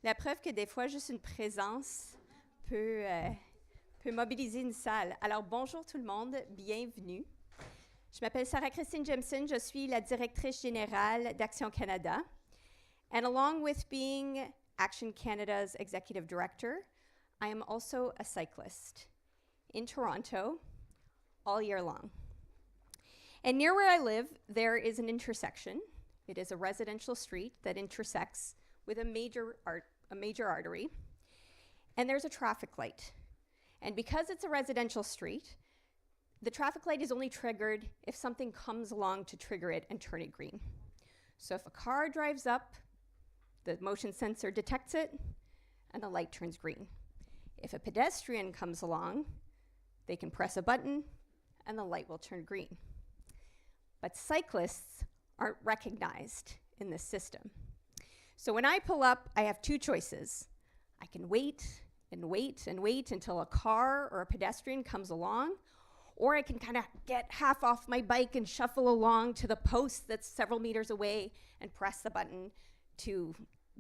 La preuve que des fois, juste une présence peut mobiliser une salle. Alors, bonjour tout le monde, bienvenue. Je m'appelle Sarah-Christine Jemson, je suis la directrice générale d'Action Canada. And along with being Action Canada's executive director, I am also a cyclist in Toronto all year long. And near where I live, there is an intersection. It is a residential street that intersects with a major artery, and there's a traffic light. And because it's a residential street, the traffic light is only triggered if something comes along to trigger it and turn it green. So if a car drives up, the motion sensor detects it, and the light turns green. If a pedestrian comes along, they can press a button, and the light will turn green. But cyclists aren't recognized in this system. So when I pull up, I have two choices. I can wait and wait and wait until a car or a pedestrian comes along, or I can kind of get half off my bike and shuffle along to the post that's several meters away and press the button to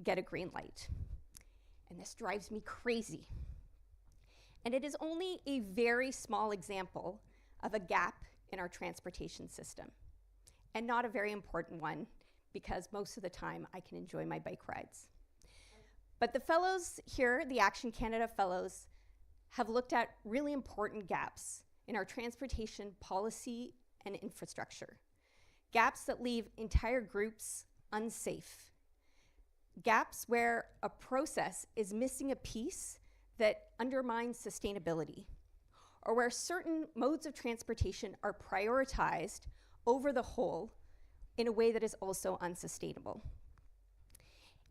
get a green light. And this drives me crazy. And it is only a very small example of a gap in our transportation system, and not a very important one, because most of the time I can enjoy my bike rides. But the fellows here, the Action Canada fellows, have looked at really important gaps in our transportation policy and infrastructure. Gaps that leave entire groups unsafe. Gaps where a process is missing a piece that undermines sustainability, or where certain modes of transportation are prioritized over the whole in a way that is also unsustainable.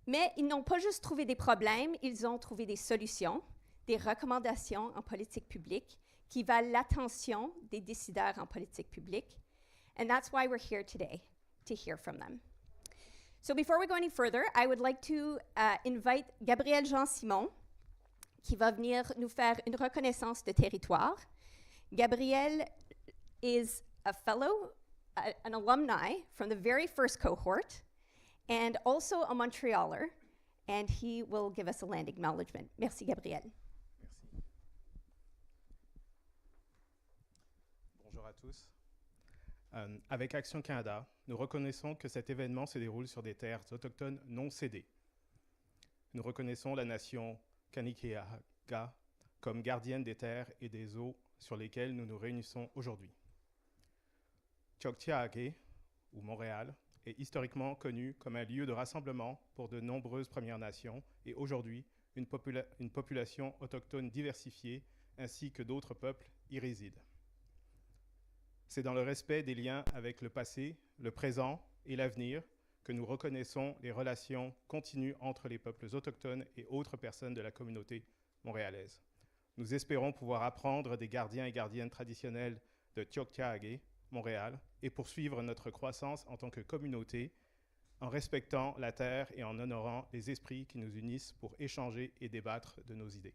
Mais ils n'ont pas juste trouvé des problèmes, ils ont trouvé des solutions, des recommandations en politique publique qui valent l'attention des décideurs en politique publique. And that's why we're here today, to hear from them. So before we go any further, I would like to invite Gabriel Jean-Simon, qui va venir nous faire une reconnaissance de territoire. Gabriel is a fellow, an alumni from the very first cohort, and also a Montrealer, and he will give us a land acknowledgement. Merci, Gabriel. Merci. Bonjour à tous. Avec Action Canada, nous reconnaissons que cet événement se déroule sur des terres autochtones non cédées. Nous reconnaissons la nation Kanien'kehá:ka comme gardienne des terres et des eaux sur lesquelles nous nous réunissons aujourd'hui. Tiohtià:ke, ou Montréal, est historiquement connu comme un lieu de rassemblement pour de nombreuses Premières Nations et aujourd'hui une population autochtone diversifiée ainsi que d'autres peuples y résident. C'est dans le respect des liens avec le passé, le présent et l'avenir que nous reconnaissons les relations continues entre les peuples autochtones et autres personnes de la communauté montréalaise. Nous espérons pouvoir apprendre des gardiens et gardiennes traditionnels de Tiohtià:ke, Montréal, et poursuivre notre croissance en tant que communauté en respectant la terre et en honorant les esprits qui nous unissent pour échanger et débattre de nos idées.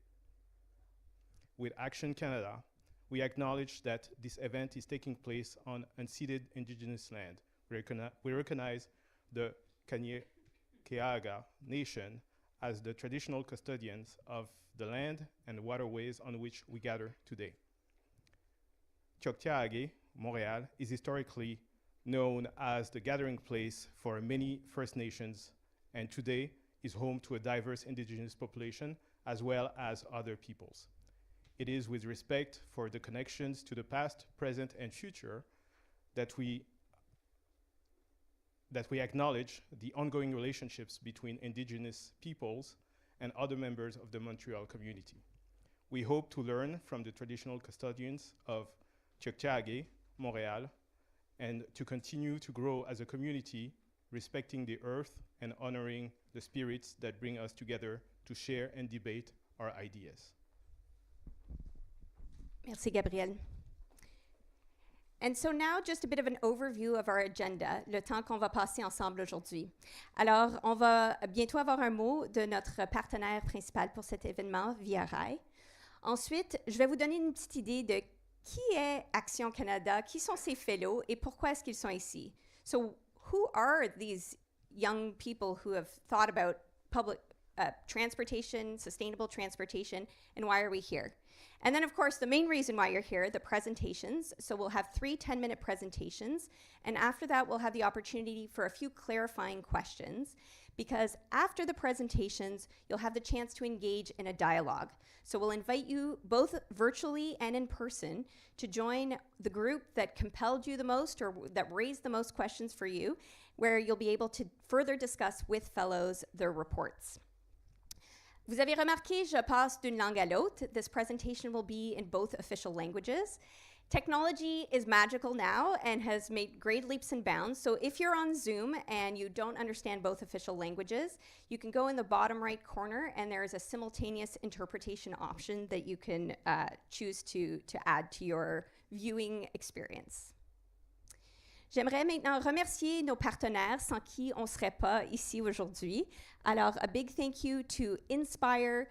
With Action Canada, we acknowledge that this event is taking place on unceded Indigenous land. We recognize the Kanien'kehá:ka Nation as the traditional custodians of the land and waterways on which we gather today. Tiohtià:ke, Montreal, is historically known as the gathering place for many First Nations, and today is home to a diverse Indigenous population as well as other peoples. It is with respect for the connections to the past, present, and future that we acknowledge the ongoing relationships between Indigenous peoples and other members of the Montreal community. We hope to learn from the traditional custodians of Tiohtià:ke, Montreal, and to continue to grow as a community, respecting the earth and honoring the spirits that bring us together to share and debate our ideas. Merci, Gabriel. And so now, just a bit of an overview of our agenda, le temps qu'on va passer ensemble aujourd'hui. Alors, on va bientôt avoir un mot de notre partenaire principal pour cet événement, Via Rail. Ensuite, je vais vous donner une petite idée de qui est Action Canada, qui sont ces fellows et pourquoi est-ce qu'ils sont ici. So, who are these young people who have thought about transportation, sustainable transportation, and why are we here? And then, of course, the main reason why you're here, the presentations. So we'll have 3 10-minute presentations, and after that, we'll have the opportunity for a few clarifying questions, because after the presentations, you'll have the chance to engage in a dialogue. So we'll invite you both virtually and in person to join the group that compelled you the most or that raised the most questions for you, where you'll be able to further discuss with fellows their reports. Vous avez remarqué, je passe d'une langue à l'autre. This presentation will be in both official languages. Technology is magical now and has made great leaps and bounds. So if you're on Zoom and you don't understand both official languages, you can go in the bottom right corner and there is a simultaneous interpretation option that you can choose to add to your viewing experience. J'aimerais maintenant remercier nos partenaires sans qui on ne serait pas ici aujourd'hui. Alors, a big thank you to Inspire,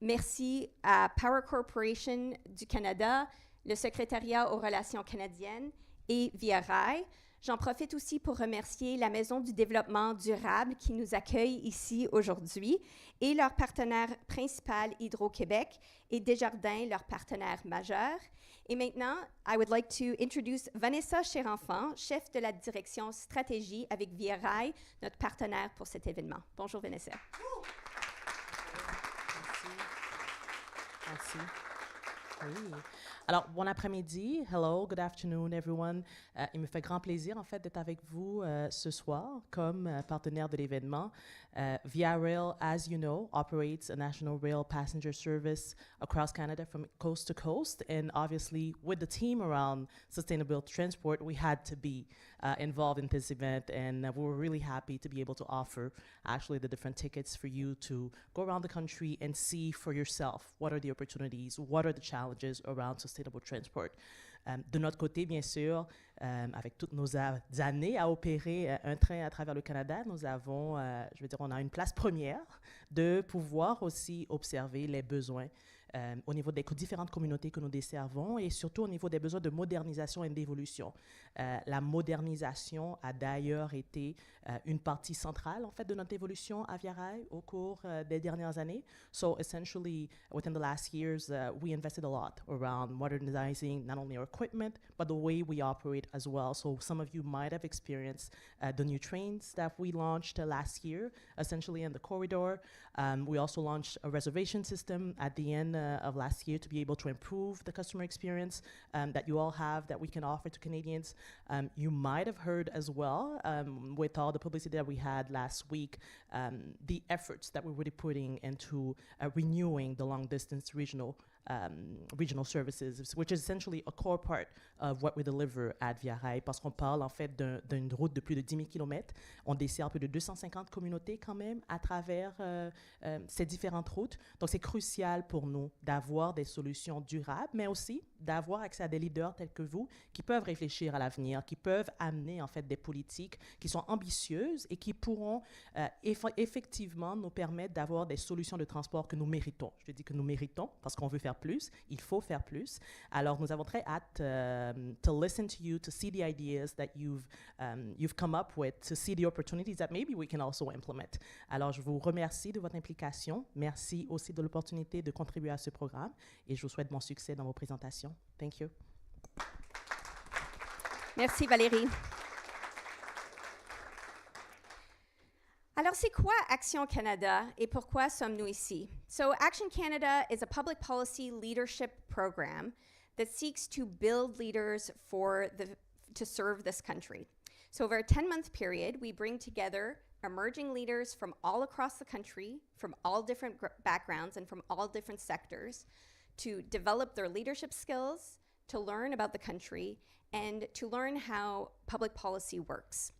merci à Power Corporation du Canada, le secrétariat aux relations canadiennes et Via Rail. J'en profite aussi pour remercier la Maison du développement durable qui nous accueille ici aujourd'hui et leur partenaire principal Hydro-Québec et Desjardins, leur partenaire majeur. Et maintenant, I would like to introduce Vanessa Cherenfant, chef de la direction stratégie avec Via Rail, notre partenaire pour cet événement. Bonjour Vanessa. Merci. Oui. Alors, bon après-midi. Hello, good afternoon, everyone. Il me fait grand plaisir, en fait, d'être avec vous ce soir comme partenaire de l'événement. Via Rail, as you know, operates a national rail passenger service across Canada from coast to coast. And obviously, with the team around sustainable transport, we had to be involved in this event. And we were really happy to be able to offer actually the different tickets for you to go around the country and see for yourself what are the opportunities, what are the challenges around sustainable transport. De notre côté, bien sûr, avec toutes nos années à opérer un train à travers le Canada, nous avons, je veux dire, on a une place première de pouvoir aussi observer les besoins au niveau des différentes communautés que nous desservons et surtout au niveau des besoins de modernisation et d'évolution. La modernisation a d'ailleurs été une partie centrale en fait de notre évolution à Via Rail au cours des dernières années. So essentially, within the last years, we invested a lot around modernizing not only our equipment, but the way we operate as well. So some of you might have experienced the new trains that we launched last year, essentially in the corridor. We also launched a reservation system at the end of last year to be able to improve the customer experience that you all have, that we can offer to Canadians. You might have heard as well, with all the publicity that we had last week, the efforts that we're really putting into renewing the long-distance regional services, which is essentially a core part of what we deliver at Via Rail, parce qu'on parle en fait d'une route de plus de 10 000 km. On dessert plus de 250 communautés quand même à travers ces différentes routes. Donc c'est crucial pour nous d'avoir des solutions durables, mais aussi d'avoir accès à des leaders tels que vous qui peuvent réfléchir à l'avenir, qui peuvent amener en fait des politiques qui sont ambitieuses et qui pourront effectivement nous permettre d'avoir des solutions de transport que nous méritons. Je dis que nous méritons parce qu'on veut faire plus, il faut faire plus. Alors nous avons très hâte to listen to you, to see the ideas that you've come up with, to see the opportunities that maybe we can also implement. Alors je vous remercie de votre implication, merci aussi de l'opportunité de contribuer à ce programme et je vous souhaite bon succès dans vos présentations. Thank you. Merci Valérie. Alors, c'est quoi Action Canada et pourquoi sommes-nous ici? So, Action Canada is a public policy leadership program that seeks to build leaders to serve this country. So, over a 10-month period, we bring together emerging leaders from all across the country, from all different backgrounds and from all different sectors, to develop their leadership skills, to learn about the country, and to learn how public policy works.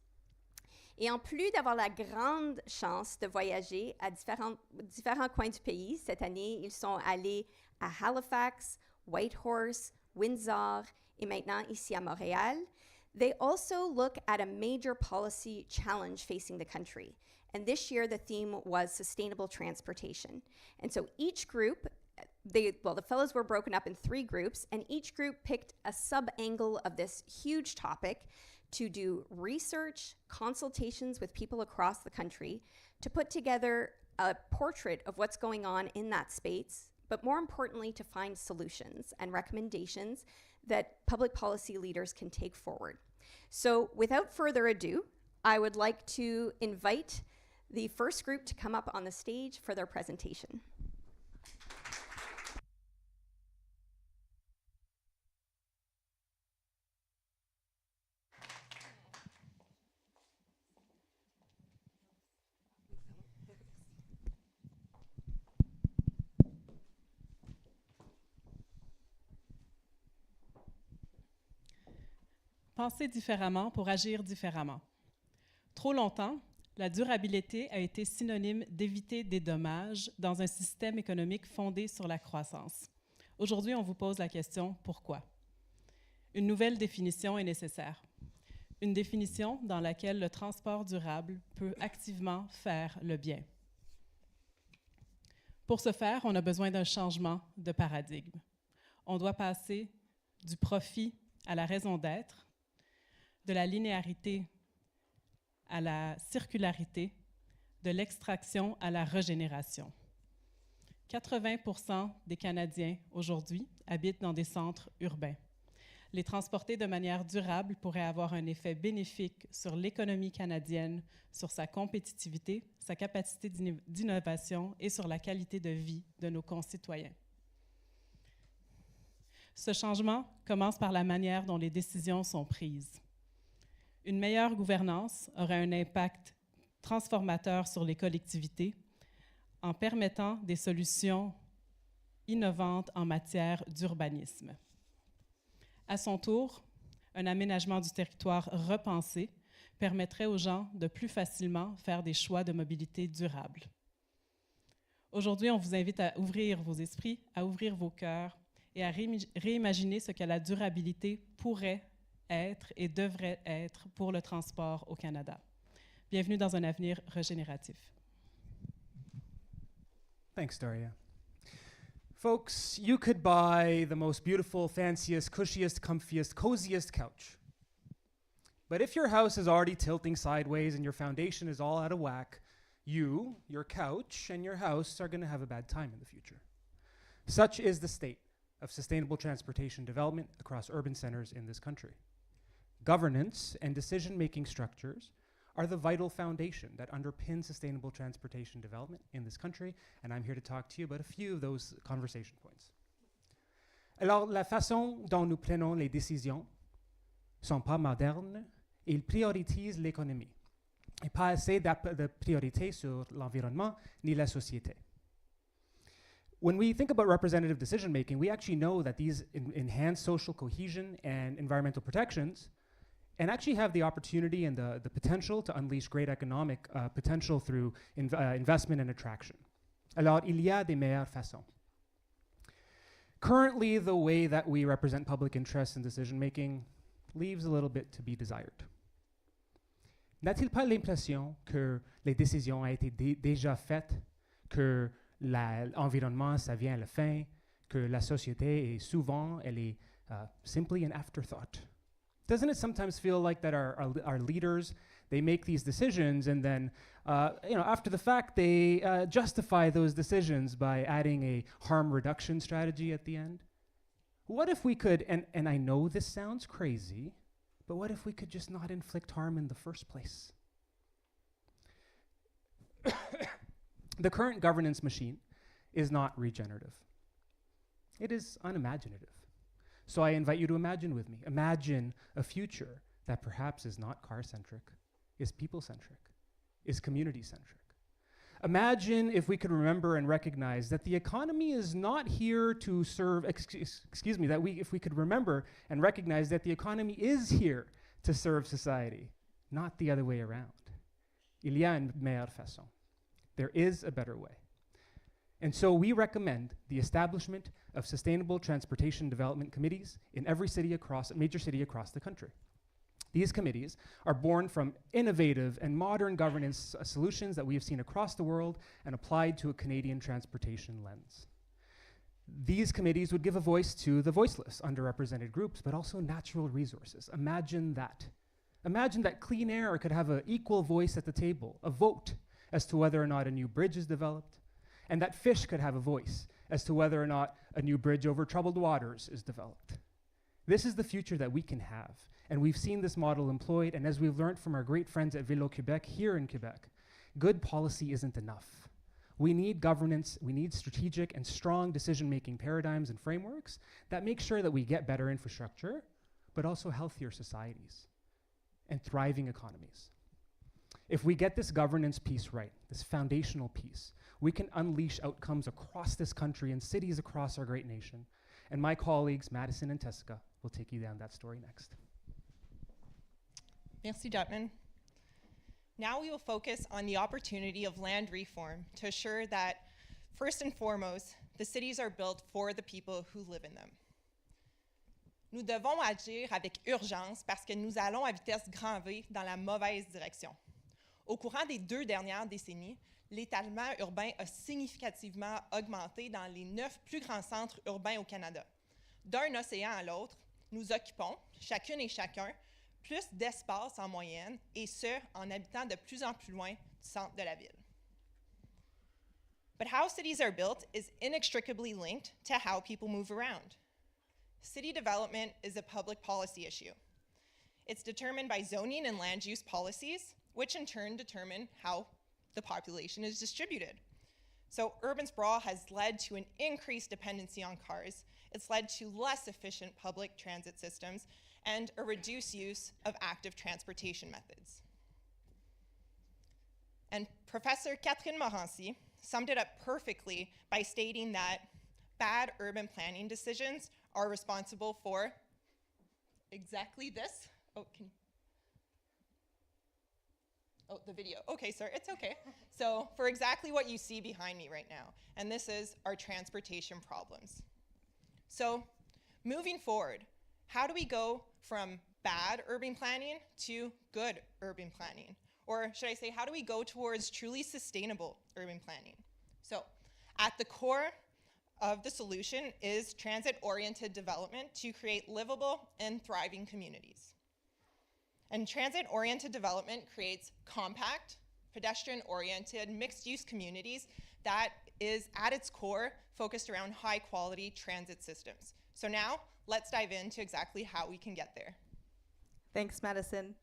Et en plus d'avoir la grande chance de voyager à différents coins du pays, cette année, ils sont allés à Halifax, Whitehorse, Windsor et maintenant ici à Montréal. They also look at a major policy challenge facing the country. And this year, the theme was sustainable transportation. And so each group, the fellows were broken up in 3 groups, and each group picked a sub-angle of this huge topic to do research, consultations with people across the country, to put together a portrait of what's going on in that space, but more importantly, to find solutions and recommendations that public policy leaders can take forward. So without further ado, I would like to invite the first group to come up on the stage for their presentation. Penser différemment pour agir différemment. Trop longtemps, la durabilité a été synonyme d'éviter des dommages dans un système économique fondé sur la croissance. Aujourd'hui, on vous pose la question « Pourquoi ?» Une nouvelle définition est nécessaire. Une définition dans laquelle le transport durable peut activement faire le bien. Pour ce faire, on a besoin d'un changement de paradigme. On doit passer du profit à la raison d'être, de la linéarité à la circularité, de l'extraction à la régénération. 80% des Canadiens aujourd'hui habitent dans des centres urbains. Les transporter de manière durable pourrait avoir un effet bénéfique sur l'économie canadienne, sur sa compétitivité, sa capacité d'innovation et sur la qualité de vie de nos concitoyens. Ce changement commence par la manière dont les décisions sont prises. Une meilleure gouvernance aurait un impact transformateur sur les collectivités en permettant des solutions innovantes en matière d'urbanisme. À son tour, un aménagement du territoire repensé permettrait aux gens de plus facilement faire des choix de mobilité durable. Aujourd'hui, on vous invite à ouvrir vos esprits, à ouvrir vos cœurs et à réimaginer ce que la durabilité pourrait être et devrait être pour le transport au Canada. Bienvenue dans un avenir régénératif. Thanks, Daria. Folks, you could buy the most beautiful, fanciest, cushiest, comfiest, coziest couch. But if your house is already tilting sideways and your foundation is all out of whack, you, your couch, and your house are going to have a bad time in the future. Such is the state of sustainable transportation development across urban centers in this country. Governance and decision-making structures are the vital foundation that underpin sustainable transportation development in this country, and I'm here to talk to you about a few of those conversation points. Alors, la façon dont nous prenons les décisions sont pas modernes et ils prioritisent l'économie, et pas assez de priorité sur l'environnement ni la société. When we think about representative decision-making, we actually know that these enhance social cohesion and environmental protections and actually have the opportunity and the potential to unleash great economic potential through investment and attraction. Alors, il y a des meilleures façons. Currently, the way that we represent public interest in decision-making leaves a little bit to be desired. N'a-t-il pas l'impression que les décisions ont été déjà faites, que l'environnement, ça vient à la fin, que la société est souvent, elle est simply an afterthought? Doesn't it sometimes feel like that our leaders, they make these decisions and then, after the fact, they justify those decisions by adding a harm reduction strategy at the end? What if we could, and I know this sounds crazy, but what if we could just not inflict harm in the first place? The current governance machine is not regenerative. It is unimaginative. So I invite you to imagine with me. Imagine a future that perhaps is not car-centric, is people-centric, is community-centric. Imagine if we could remember and recognize that the economy is not here to serve, if we could remember and recognize that the economy is here to serve society, not the other way around. Il y a une meilleure façon. There is a better way. And so we recommend the establishment of sustainable transportation development committees in every major city across the country. These committees are born from innovative and modern governance solutions that we have seen across the world and applied to a Canadian transportation lens. These committees would give a voice to the voiceless, underrepresented groups, but also natural resources. Imagine that. Imagine that clean air could have an equal voice at the table, a vote as to whether or not a new bridge is developed, and that fish could have a voice as to whether or not a new bridge over troubled waters is developed. This is the future that we can have, and we've seen this model employed, and as we've learned from our great friends at Vélo Québec here in Quebec, good policy isn't enough. We need governance, we need strategic and strong decision-making paradigms and frameworks that make sure that we get better infrastructure, but also healthier societies and thriving economies. If we get this governance piece right, this foundational piece, we can unleash outcomes across this country and cities across our great nation. And my colleagues, Madison and Tessica, will take you down that story next. Merci, Jutman. Now we will focus on the opportunity of land reform to assure that, first and foremost, the cities are built for the people who live in them. Nous devons agir avec urgence parce que nous allons à vitesse grand V dans la mauvaise direction. Au courant des 2 dernières décennies, l'étalement urbain a significativement augmenté dans les 9 plus grands centres urbains au Canada. D'un océan à l'autre, nous occupons, chacune et chacun, plus d'espace en moyenne, et ce, en habitant de plus en plus loin du centre de la ville. But how cities are built is inextricably linked to how people move around. City development is a public policy issue. It's determined by zoning and land use policies, which in turn determine how the population is distributed. So urban sprawl has led to an increased dependency on cars. It's led to less efficient public transit systems and a reduced use of active transportation methods. And Professor Catherine Morancy summed it up perfectly by stating that bad urban planning decisions are responsible for exactly this. Oh, the video. Okay, sir, it's okay. So for exactly what you see behind me right now, and this is our transportation problems. So moving forward, how do we go from bad urban planning to good urban planning? Or should I say, how do we go towards truly sustainable urban planning? So at the core of the solution is transit-oriented development to create livable and thriving communities. And transit-oriented development creates compact, pedestrian-oriented, mixed-use communities that is, at its core, focused around high-quality transit systems. So now, let's dive into exactly how we can get there. Thanks, Madison.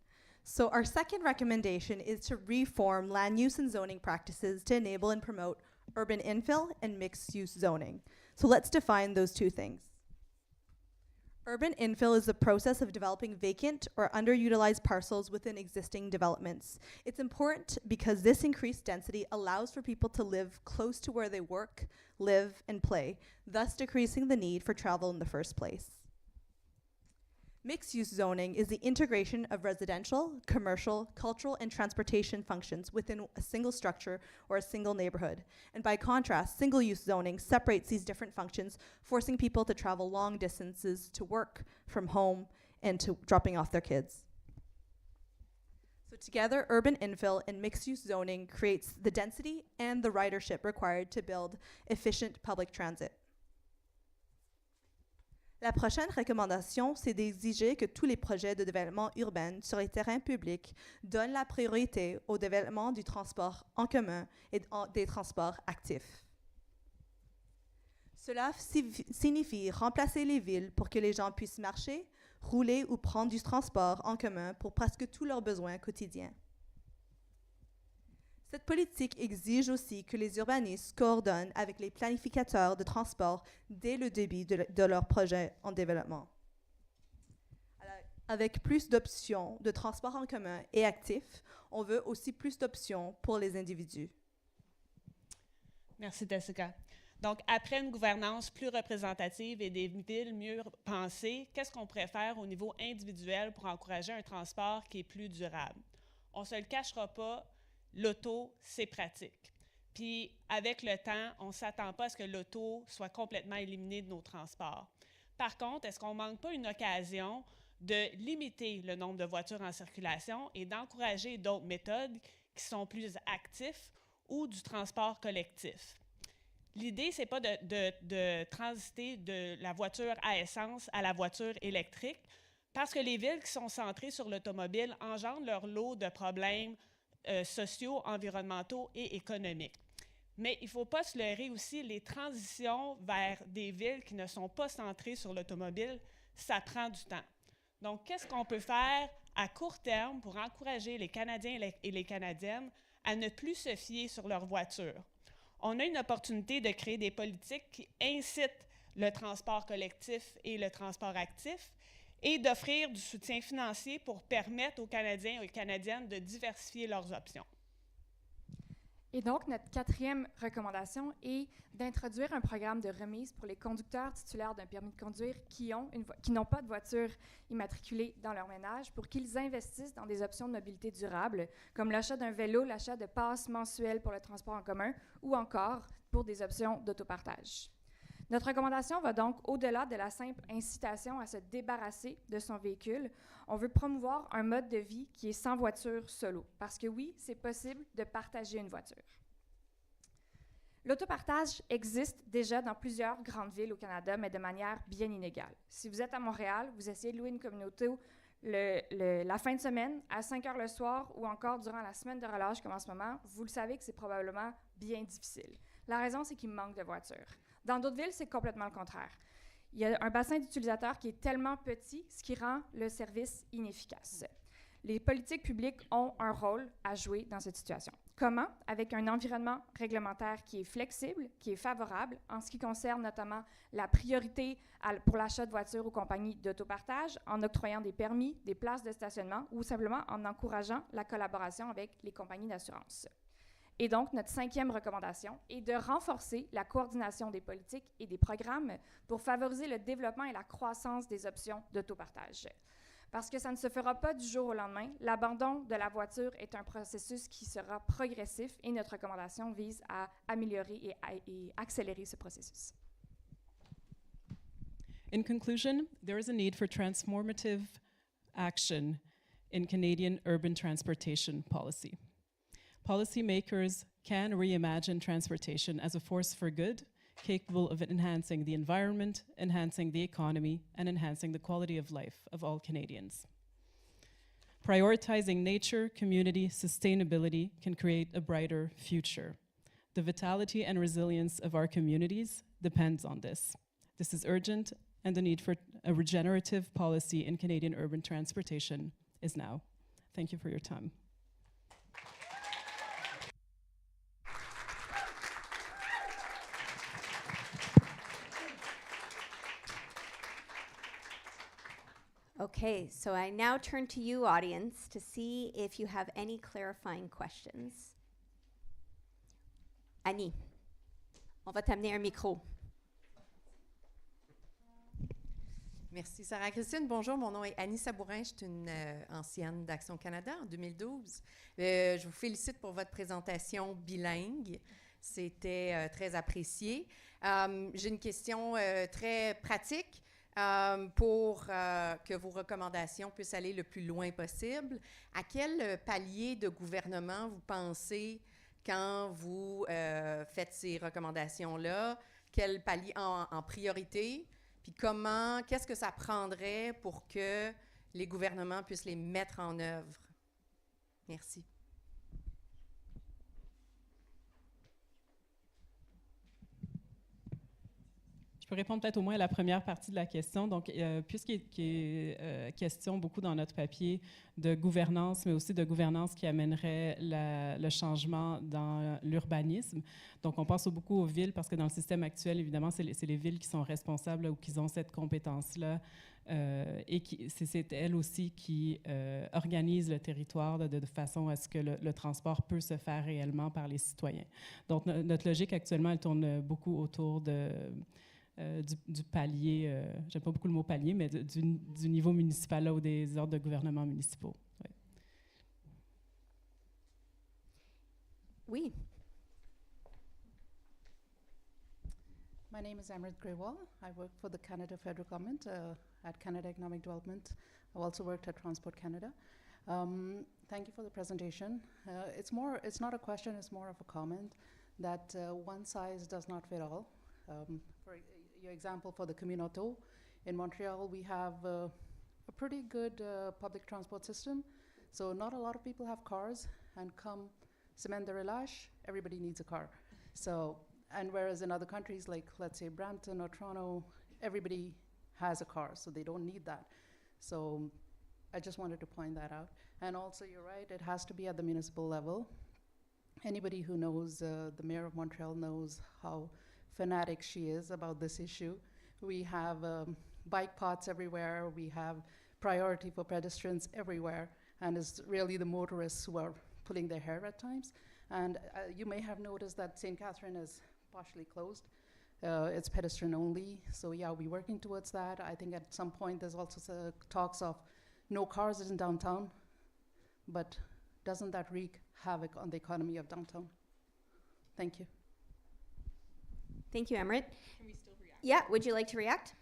So our second recommendation is to reform land use and zoning practices to enable and promote urban infill and mixed-use zoning. So let's define those two things. Urban infill is the process of developing vacant or underutilized parcels within existing developments. It's important because this increased density allows for people to live close to where they work, live, and play, thus decreasing the need for travel in the first place. Mixed-use zoning is the integration of residential, commercial, cultural, and transportation functions within a single structure or a single neighborhood. And by contrast, single-use zoning separates these different functions, forcing people to travel long distances to work from home and to dropping off their kids. So together, urban infill and mixed-use zoning creates the density and the ridership required to build efficient public transit. La prochaine recommandation, c'est d'exiger que tous les projets de développement urbain sur les terrains publics donnent la priorité au développement du transport en commun et des transports actifs. Cela signifie remplacer les villes pour que les gens puissent marcher, rouler ou prendre du transport en commun pour presque tous leurs besoins quotidiens. Cette politique exige aussi que les urbanistes coordonnent avec les planificateurs de transport dès le début de leur projet en développement. Alors, avec plus d'options de transport en commun et actifs, on veut aussi plus d'options pour les individus. Merci, Tessica. Donc, après une gouvernance plus représentative et des villes mieux pensées, qu'est-ce qu'on pourrait faire au niveau individuel pour encourager un transport qui est plus durable? On ne se le cachera pas, l'auto, c'est pratique. Puis, avec le temps, on ne s'attend pas à ce que l'auto soit complètement éliminée de nos transports. Par contre, est-ce qu'on ne manque pas une occasion de limiter le nombre de voitures en circulation et d'encourager d'autres méthodes qui sont plus actives ou du transport collectif? L'idée, ce n'est pas de transiter de la voiture à essence à la voiture électrique, parce que les villes qui sont centrées sur l'automobile engendrent leur lot de problèmes sociaux, environnementaux et économiques. Mais il ne faut pas se leurrer aussi, les transitions vers des villes qui ne sont pas centrées sur l'automobile, ça prend du temps. Donc, qu'est-ce qu'on peut faire à court terme pour encourager les Canadiens et les Canadiennes à ne plus se fier sur leur voiture? On a une opportunité de créer des politiques qui incitent le transport collectif et le transport actif et d'offrir du soutien financier pour permettre aux Canadiens et aux Canadiennes de diversifier leurs options. Et donc, notre quatrième recommandation est d'introduire un programme de remise pour les conducteurs titulaires d'un permis de conduire qui n'ont pas de voiture immatriculée dans leur ménage pour qu'ils investissent dans des options de mobilité durable, comme l'achat d'un vélo, l'achat de passes mensuelles pour le transport en commun ou encore pour des options d'autopartage. Notre recommandation va donc au-delà de la simple incitation à se débarrasser de son véhicule. On veut promouvoir un mode de vie qui est sans voiture solo, parce que oui, c'est possible de partager une voiture. L'autopartage existe déjà dans plusieurs grandes villes au Canada, mais de manière bien inégale. Si vous êtes à Montréal, vous essayez de louer une communauté la fin de semaine, à 5 heures le soir ou encore durant la semaine de relâche comme en ce moment, vous le savez que c'est probablement bien difficile. La raison, c'est qu'il manque de voitures. Dans d'autres villes, c'est complètement le contraire. Il y a un bassin d'utilisateurs qui est tellement petit, ce qui rend le service inefficace. Les politiques publiques ont un rôle à jouer dans cette situation. Comment? Avec un environnement réglementaire qui est flexible, qui est favorable, en ce qui concerne notamment la priorité pour l'achat de voitures aux compagnies d'autopartage, en octroyant des permis, des places de stationnement ou simplement en encourageant la collaboration avec les compagnies d'assurance. Et donc, notre cinquième recommandation est de renforcer la coordination des politiques et des programmes pour favoriser le développement et la croissance des options d'autopartage. Parce que ça ne se fera pas du jour au lendemain, l'abandon de la voiture est un processus qui sera progressif et notre recommandation vise à améliorer et accélérer ce processus. In conclusion, there is a need for transformative action in Canadian urban transportation policy. Policymakers can reimagine transportation as a force for good, capable of enhancing the environment, enhancing the economy, and enhancing the quality of life of all Canadians. Prioritizing nature, community, sustainability can create a brighter future. The vitality and resilience of our communities depends on this. This is urgent, and the need for a regenerative policy in Canadian urban transportation is now. Thank you for your time. Okay, so I now turn to you, audience, to see if you have any clarifying questions. Annie, on va t'amener un micro. Merci Sarah-Christine. Bonjour, mon nom est Annie Sabourin, je suis une ancienne d'Action Canada en 2012. Je vous félicite pour votre présentation bilingue. C'était très apprécié. J'ai une question très pratique. Pour que vos recommandations puissent aller le plus loin possible. À quel palier de gouvernement vous pensez quand vous faites ces recommandations-là? Quel palier en priorité? Puis qu'est-ce que ça prendrait pour que les gouvernements puissent les mettre en œuvre? Merci. Je peux répondre peut-être au moins à la première partie de la question. Donc, puisqu'il est question beaucoup dans notre papier de gouvernance, mais aussi de gouvernance qui amènerait le changement dans l'urbanisme. Donc, on pense beaucoup aux villes parce que dans le système actuel, évidemment, c'est les villes qui sont responsables ou qui ont cette compétence-là et c'est elles aussi qui organisent le territoire de façon à ce que le transport peut se faire réellement par les citoyens. Donc, notre logique actuellement, elle tourne beaucoup autour du palier, j'aime pas beaucoup le mot palier, mais du niveau municipal là, ou des ordres de gouvernement municipaux. Oui. My name is Amrit Grewal. I work for the Canada federal government at Canada Economic Development. I've also worked at Transport Canada. Thank you for the presentation. It's not a question, it's more of a comment that one size does not fit all. For your example for the communauté, in Montreal we have a pretty good public transport system. So not a lot of people have cars, and come cement the relage, everybody needs a car. So, and whereas in other countries like, let's say, Brampton or Toronto, everybody has a car, so they don't need that. So I just wanted to point that out. And also, you're right, it has to be at the municipal level. Anybody who knows the Mayor of Montreal knows how fanatic she is about this issue. We have bike paths everywhere, we have priority for pedestrians everywhere, and it's really the motorists who are pulling their hair at times. And you may have noticed that St. Catherine is partially closed. It's pedestrian only, so yeah, we're working towards that. I think at some point there's also talks of no cars in downtown, but doesn't that wreak havoc on the economy of downtown? Thank you. Thank you, Amrit. Can we still react? Yeah, would you like to react?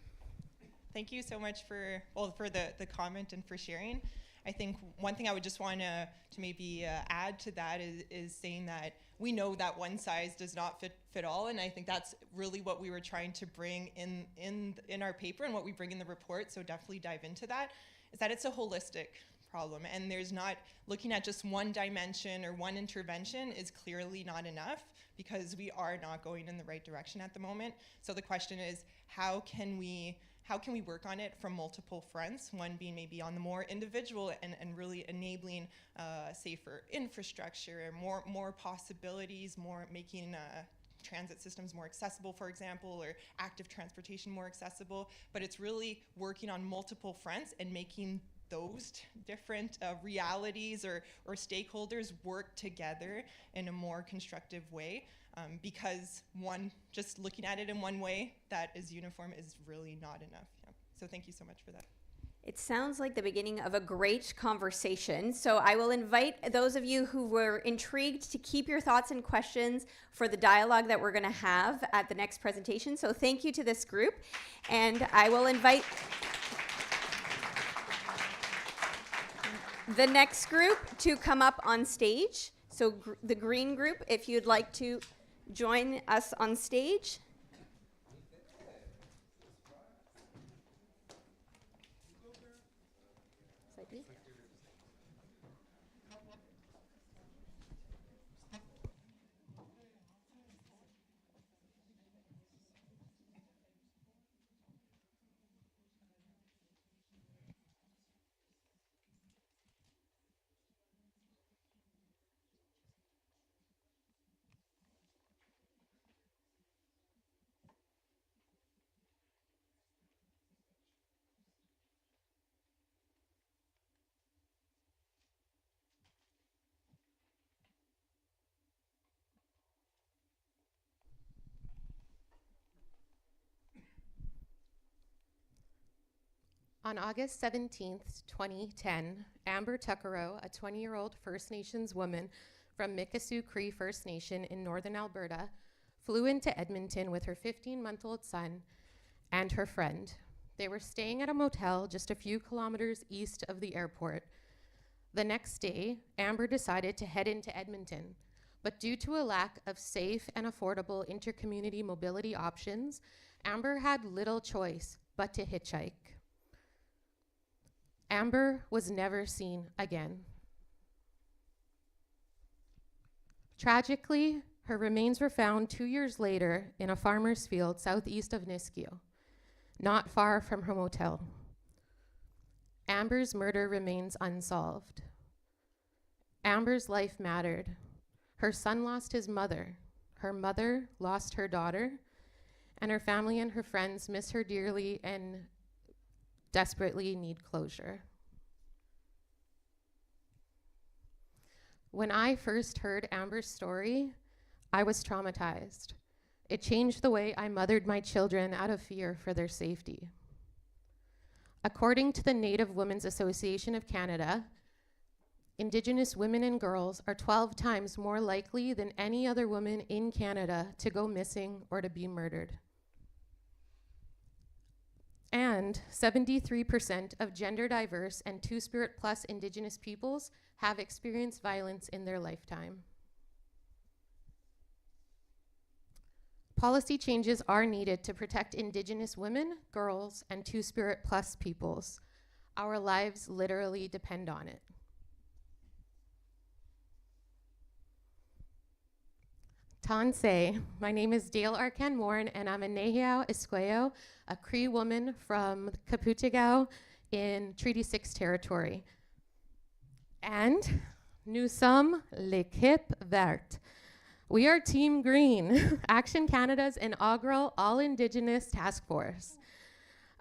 Thank you so much for the comment and for sharing. I think one thing I would just want to maybe add to that is saying that we know that one size does not fit all, and I think that's really what we were trying to bring in our paper and what we bring in the report, so definitely dive into that, is that it's a holistic problem, and there's not looking at just one dimension or one intervention is clearly not enough, because we are not going in the right direction at the moment. So the question is, how can we work on it from multiple fronts? One being maybe on the more individual and really enabling safer infrastructure, more possibilities, more making transit systems more accessible, for example, or active transportation more accessible. But it's really working on multiple fronts and making those different realities or stakeholders work together in a more constructive way, because just looking at it in one way that is uniform is really not enough. Yeah. So thank you so much for that. It sounds like the beginning of a great conversation. So I will invite those of you who were intrigued to keep your thoughts and questions for the dialogue that we're going to have at the next presentation. So thank you to this group. And I will invite the next group to come up on stage. So the green group, if you'd like to join us on stage. On August 17th, 2010, Amber Tuckerow, a 20-year-old First Nations woman from Mikisew Cree First Nation in northern Alberta, flew into Edmonton with her 15-month-old son and her friend. They were staying at a motel just a few kilometers east of the airport. The next day, Amber decided to head into Edmonton, but due to a lack of safe and affordable intercommunity mobility options, Amber had little choice but to hitchhike. Amber was never seen again. Tragically, her remains were found 2 years later in a farmer's field southeast of Nisku, not far from her motel. Amber's murder remains unsolved. Amber's life mattered. Her son lost his mother. Her mother lost her daughter. And her family and her friends miss her dearly and desperately need closure. When I first heard Amber's story, I was traumatized. It changed the way I mothered my children out of fear for their safety. According to the Native Women's Association of Canada, Indigenous women and girls are 12 times more likely than any other woman in Canada to go missing or to be murdered. And 73% of gender diverse and Two-Spirit plus Indigenous peoples have experienced violence in their lifetime. Policy changes are needed to protect Indigenous women, girls, and Two-Spirit plus peoples. Our lives literally depend on it. Tansei. My name is Dale Arcan Morn, and I'm a Nehiao Esqueo, a Cree woman from Kaputagao in Treaty 6 territory. And nous sommes l'équipe verte. We are Team Green, Action Canada's inaugural all-Indigenous task force.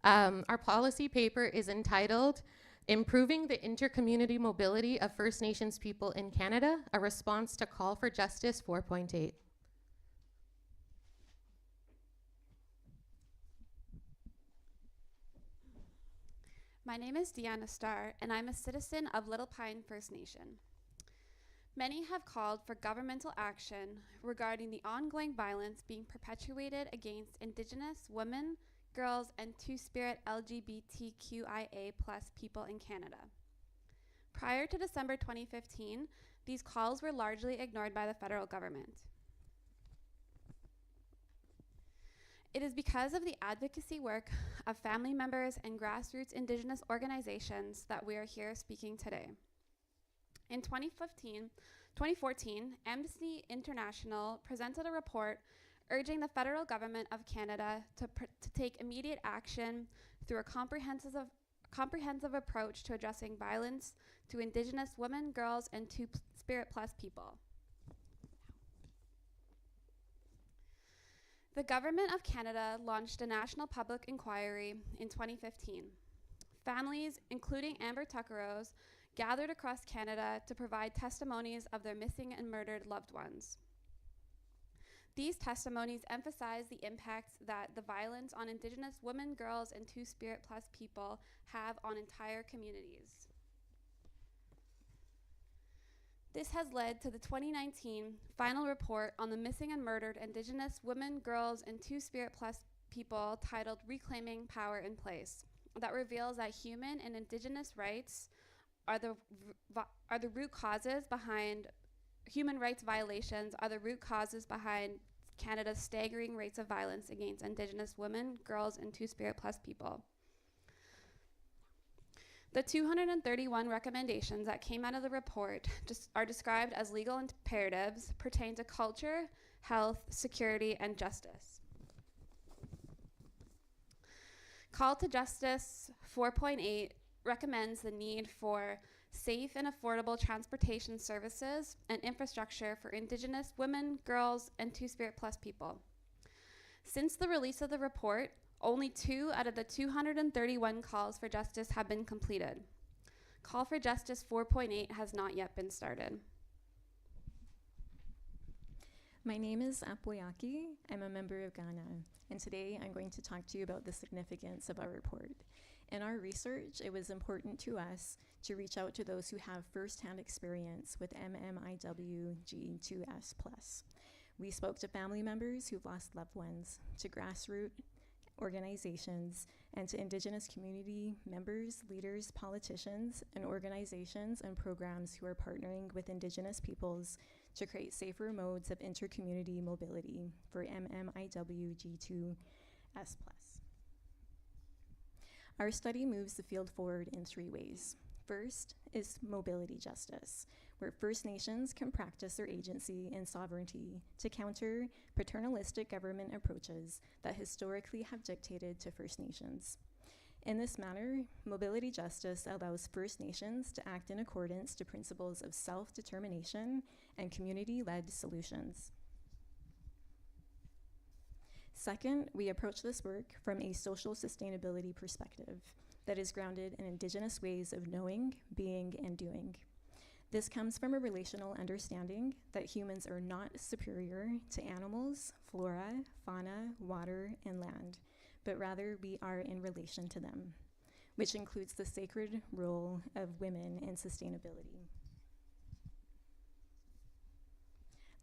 Our policy paper is entitled Improving the Intercommunity Mobility of First Nations People in Canada, a response to Call for Justice 4.8. My name is Deanna Starr, and I'm a citizen of Little Pine First Nation. Many have called for governmental action regarding the ongoing violence being perpetuated against Indigenous women, girls, and Two-Spirit LGBTQIA+ people in Canada. Prior to December 2015, these calls were largely ignored by the federal government. It is because of the advocacy work of family members and grassroots Indigenous organizations that we are here speaking today. In 2014, Amnesty International presented a report urging the federal government of Canada to take immediate action through a comprehensive approach to addressing violence to Indigenous women, girls, and Two-Spirit Plus people. The Government of Canada launched a national public inquiry in 2015. Families, including Amber Tuckeros, gathered across Canada to provide testimonies of their missing and murdered loved ones. These testimonies emphasize the impacts that the violence on Indigenous women, girls, and Two-Spirit Plus people have on entire communities. This has led to the 2019 final report on the missing and murdered Indigenous women, girls, and Two-Spirit Plus people titled Reclaiming Power in Place, that reveals that human and Indigenous rights are the root causes behind human rights violations, are the root causes behind Canada's staggering rates of violence against Indigenous women, girls, and Two-Spirit Plus people. The 231 recommendations that came out of the report are described as legal imperatives pertaining to culture, health, security, and justice. Call to Justice 4.8 recommends the need for safe and affordable transportation services and infrastructure for Indigenous women, girls, and Two-Spirit Plus people. Since the release of the report, only 2 out of the 231 calls for justice have been completed. Call for Justice 4.8 has not yet been started. My name is Apoyaki. I'm a member of Ghana, and today I'm going to talk to you about the significance of our report. In our research, it was important to us to reach out to those who have firsthand experience with MMIWG2S+. We spoke to family members who've lost loved ones, to grassroots organizations, and to Indigenous community members, leaders, politicians, and organizations and programs who are partnering with Indigenous peoples to create safer modes of intercommunity mobility for MMIWG2S+. Our study moves the field forward in 3 ways. First is mobility justice, where First Nations can practice their agency and sovereignty to counter paternalistic government approaches that historically have dictated to First Nations. In this manner, mobility justice allows First Nations to act in accordance to principles of self-determination and community-led solutions. Second, we approach this work from a social sustainability perspective that is grounded in Indigenous ways of knowing, being, and doing. This comes from a relational understanding that humans are not superior to animals, flora, fauna, water, and land, but rather we are in relation to them, which includes the sacred role of women in sustainability.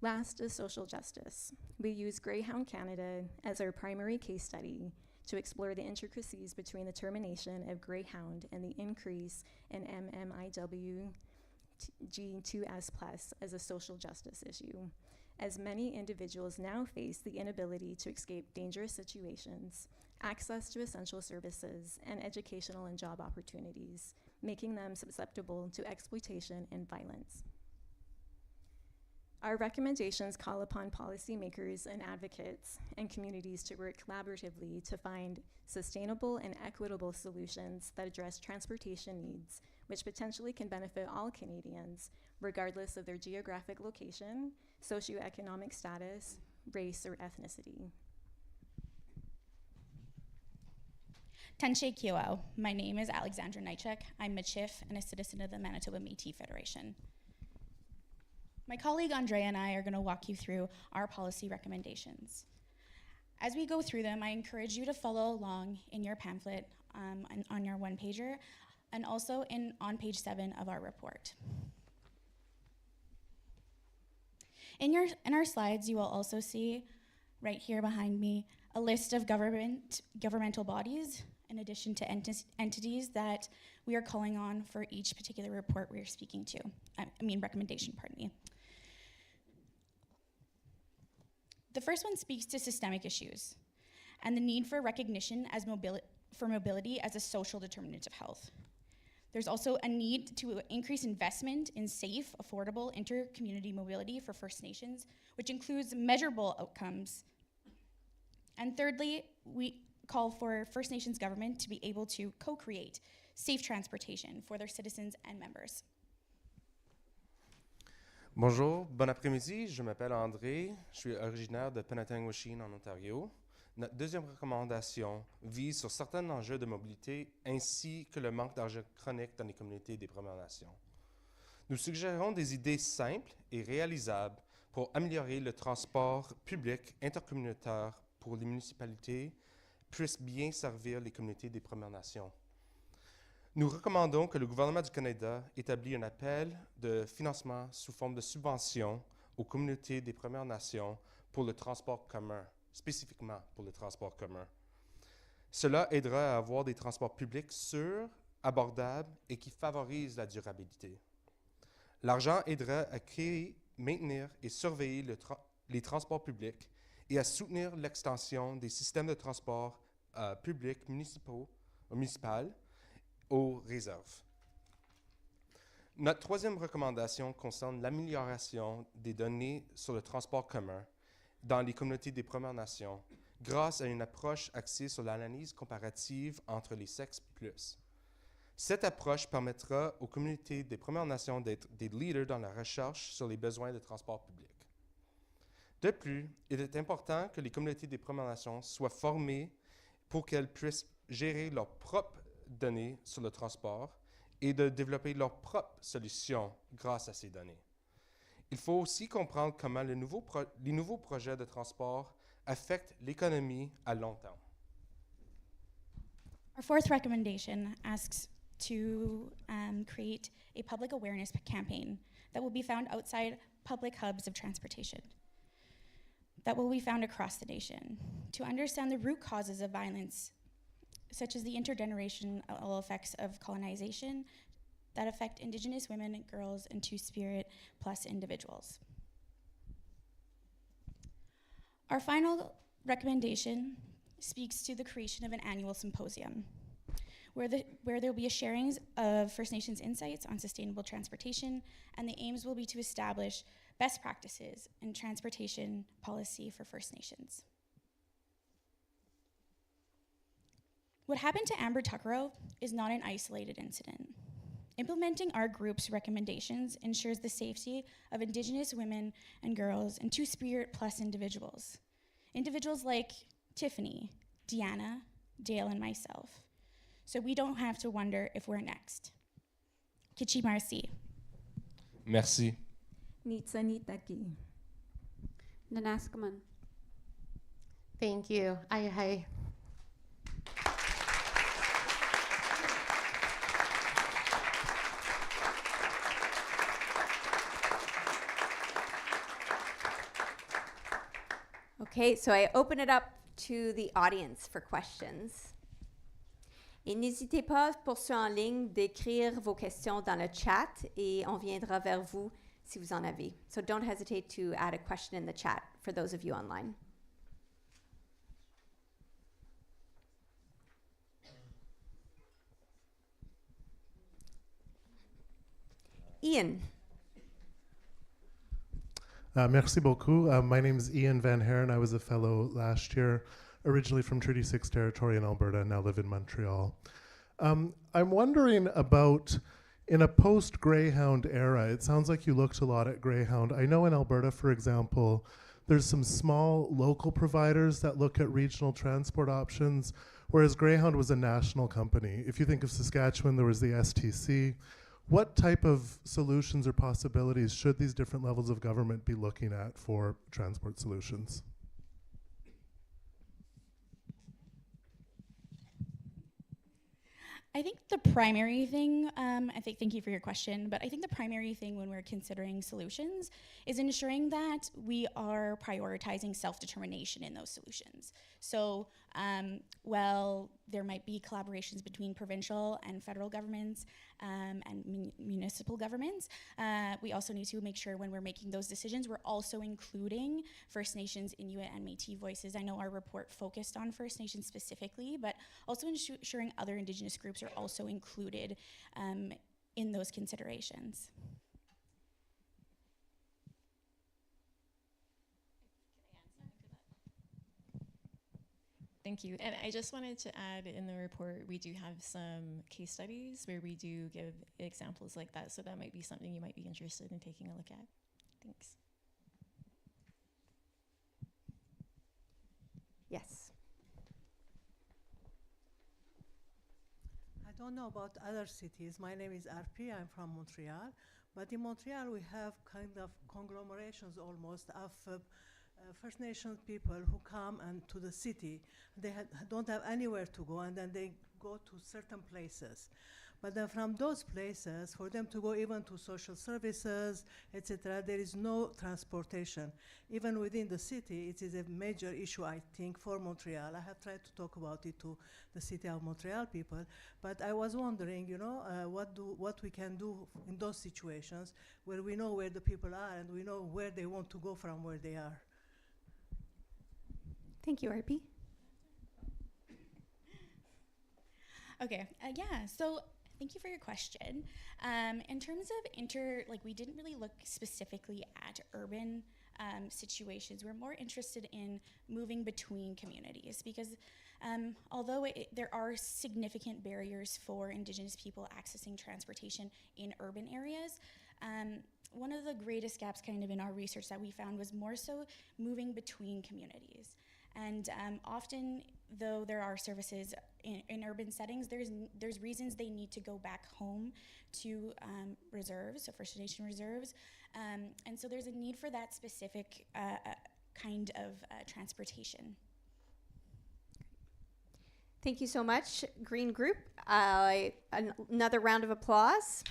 Last is social justice. We use Greyhound Canada as our primary case study to explore the intricacies between the termination of Greyhound and the increase in MMIWG2S+ as a social justice issue, as many individuals now face the inability to escape dangerous situations, access to essential services, and educational and job opportunities, making them susceptible to exploitation and violence. Our recommendations call upon policymakers and advocates and communities to work collaboratively to find sustainable and equitable solutions that address transportation needs, which potentially can benefit all Canadians, regardless of their geographic location, socioeconomic status, race, or ethnicity. Tanshe Kioao. My name is Alexandra Nychuk. I'm a Chief and a citizen of the Manitoba Métis Federation. My colleague Andrea and I are going to walk you through our policy recommendations. As we go through them, I encourage you to follow along in your pamphlet on your one-pager and also on page 7 of our report. In our slides, you will also see, right here behind me, a list of governmental bodies, in addition to entities that we are calling on for each particular report we are speaking to. Recommendation, pardon me. The first one speaks to systemic issues and the need for recognition for mobility as a social determinant of health. There's also a need to increase investment in safe, affordable, inter-community mobility for First Nations, which includes measurable outcomes. And thirdly, we call for First Nations government to be able to co-create safe transportation for their citizens and members. Bonjour, bon après-midi, je m'appelle André, je suis originaire de Penetanguishene en Ontario. Notre deuxième recommandation vise sur certains enjeux de mobilité ainsi que le manque d'argent chronique dans les communautés des Premières Nations. Nous suggérons des idées simples et réalisables pour améliorer le transport public intercommunautaire pour les municipalités puissent bien servir les communautés des Premières Nations. Nous recommandons que le gouvernement du Canada établisse un appel de financement sous forme de subvention aux communautés des Premières Nations pour le transport commun, spécifiquement pour le transport commun. Cela aidera à avoir des transports publics sûrs, abordables et qui favorisent la durabilité. L'argent aidera à créer, maintenir et surveiller les transports publics et à soutenir l'extension des systèmes de transport publics municipaux aux réserves. Notre troisième recommandation concerne l'amélioration des données sur le transport commun dans les communautés des Premières Nations grâce à une approche axée sur l'analyse comparative entre les sexes plus. Cette approche permettra aux communautés des Premières Nations d'être des leaders dans la recherche sur les besoins de transport public. De plus, il est important que les communautés des Premières Nations soient formées pour qu'elles puissent gérer leurs propres données sur le transport et de développer leurs propres solutions grâce à ces données. Il faut aussi comprendre comment les nouveaux projets de transport affectent l'économie à long terme. Our fourth recommendation asks to create a public awareness campaign that will be found outside public hubs of transportation, that will be found across the nation, to understand the root causes of violence, such as the intergenerational effects of colonization that affect Indigenous women, girls, and Two-Spirit plus individuals. Our final recommendation speaks to the creation of an annual symposium where there will be a sharing of First Nations insights on sustainable transportation, and the aims will be to establish best practices in transportation policy for First Nations. What happened to Amber Tuckero is not an isolated incident. Implementing our group's recommendations ensures the safety of Indigenous women and girls and Two-Spirit plus individuals. Individuals like Tiffany, Deanna, Dale, and myself. So we don't have to wonder if we're next. Kichi Marci. Merci. Nitsa Nitaki. Nanaskaman. Thank you. Hi. Okay, so I open it up to the audience for questions. Et n'hésitez pas, pour ceux en ligne, d'écrire vos questions dans le chat et on viendra vers vous si vous en avez. So don't hesitate to add a question in the chat for those of you online. Ian. Merci beaucoup. My name is Ian Van Haren. I was a fellow last year, originally from Treaty 6 territory in Alberta, and now live in Montreal. I'm wondering about, in a post-Greyhound era, it sounds like you looked a lot at Greyhound. I know in Alberta, for example, there's some small local providers that look at regional transport options, whereas Greyhound was a national company. If you think of Saskatchewan, there was the STC. What type of solutions or possibilities should these different levels of government be looking at for transport solutions? I think the primary thing, thank you for your question, but I think the primary thing when we're considering solutions is ensuring that we are prioritizing self-determination in those solutions. So while there might be collaborations between provincial and federal governments and municipal governments, we also need to make sure when we're making those decisions, we're also including First Nations, Inuit, and Métis voices. I know our report focused on First Nations specifically, but also ensuring other Indigenous groups are also included in those considerations. Thank you. And I just wanted to add, in the report, we do have some case studies where we do give examples like that, so that might be something you might be interested in taking a look at. Thanks. Yes. I don't know about other cities. My name is RP. I'm from Montreal. But in Montreal, we have kind of conglomerations almost of First Nations people who come and to the city. They don't have anywhere to go, and then they go to certain places. But then from those places, for them to go even to social services, etc., there is no transportation. Even within the city, it is a major issue, I think, for Montreal. I have tried to talk about it to the city of Montreal people, but I was wondering, you know, what we can do in those situations where we know where the people are and we know where they want to go from where they are. Thank you, RP. Okay, so thank you for your question. In terms of we didn't really look specifically at urban situations. We're more interested in moving between communities because although there are significant barriers for Indigenous people accessing transportation in urban areas, one of the greatest gaps kind of in our research that we found was more so moving between communities. And often, though there are services in urban settings, there's reasons they need to go back home to reserves, so First Nation reserves. And so there's a need for that specific kind of transportation. Thank you so much, Green Group. Another round of applause.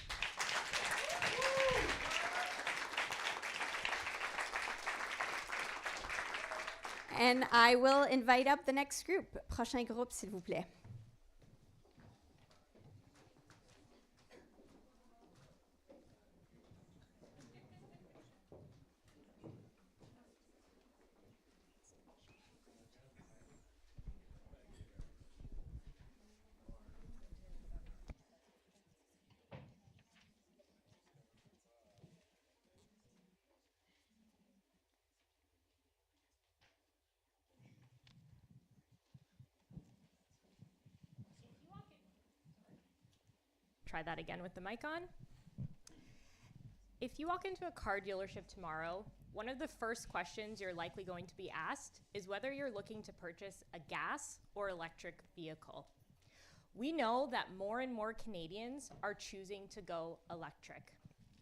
And I will invite up the next group. Prochain groupe, s'il vous plaît. Try that again with the mic on. If you walk into a car dealership tomorrow, one of the first questions you're likely going to be asked is whether you're looking to purchase a gas or electric vehicle. We know that more and more Canadians are choosing to go electric.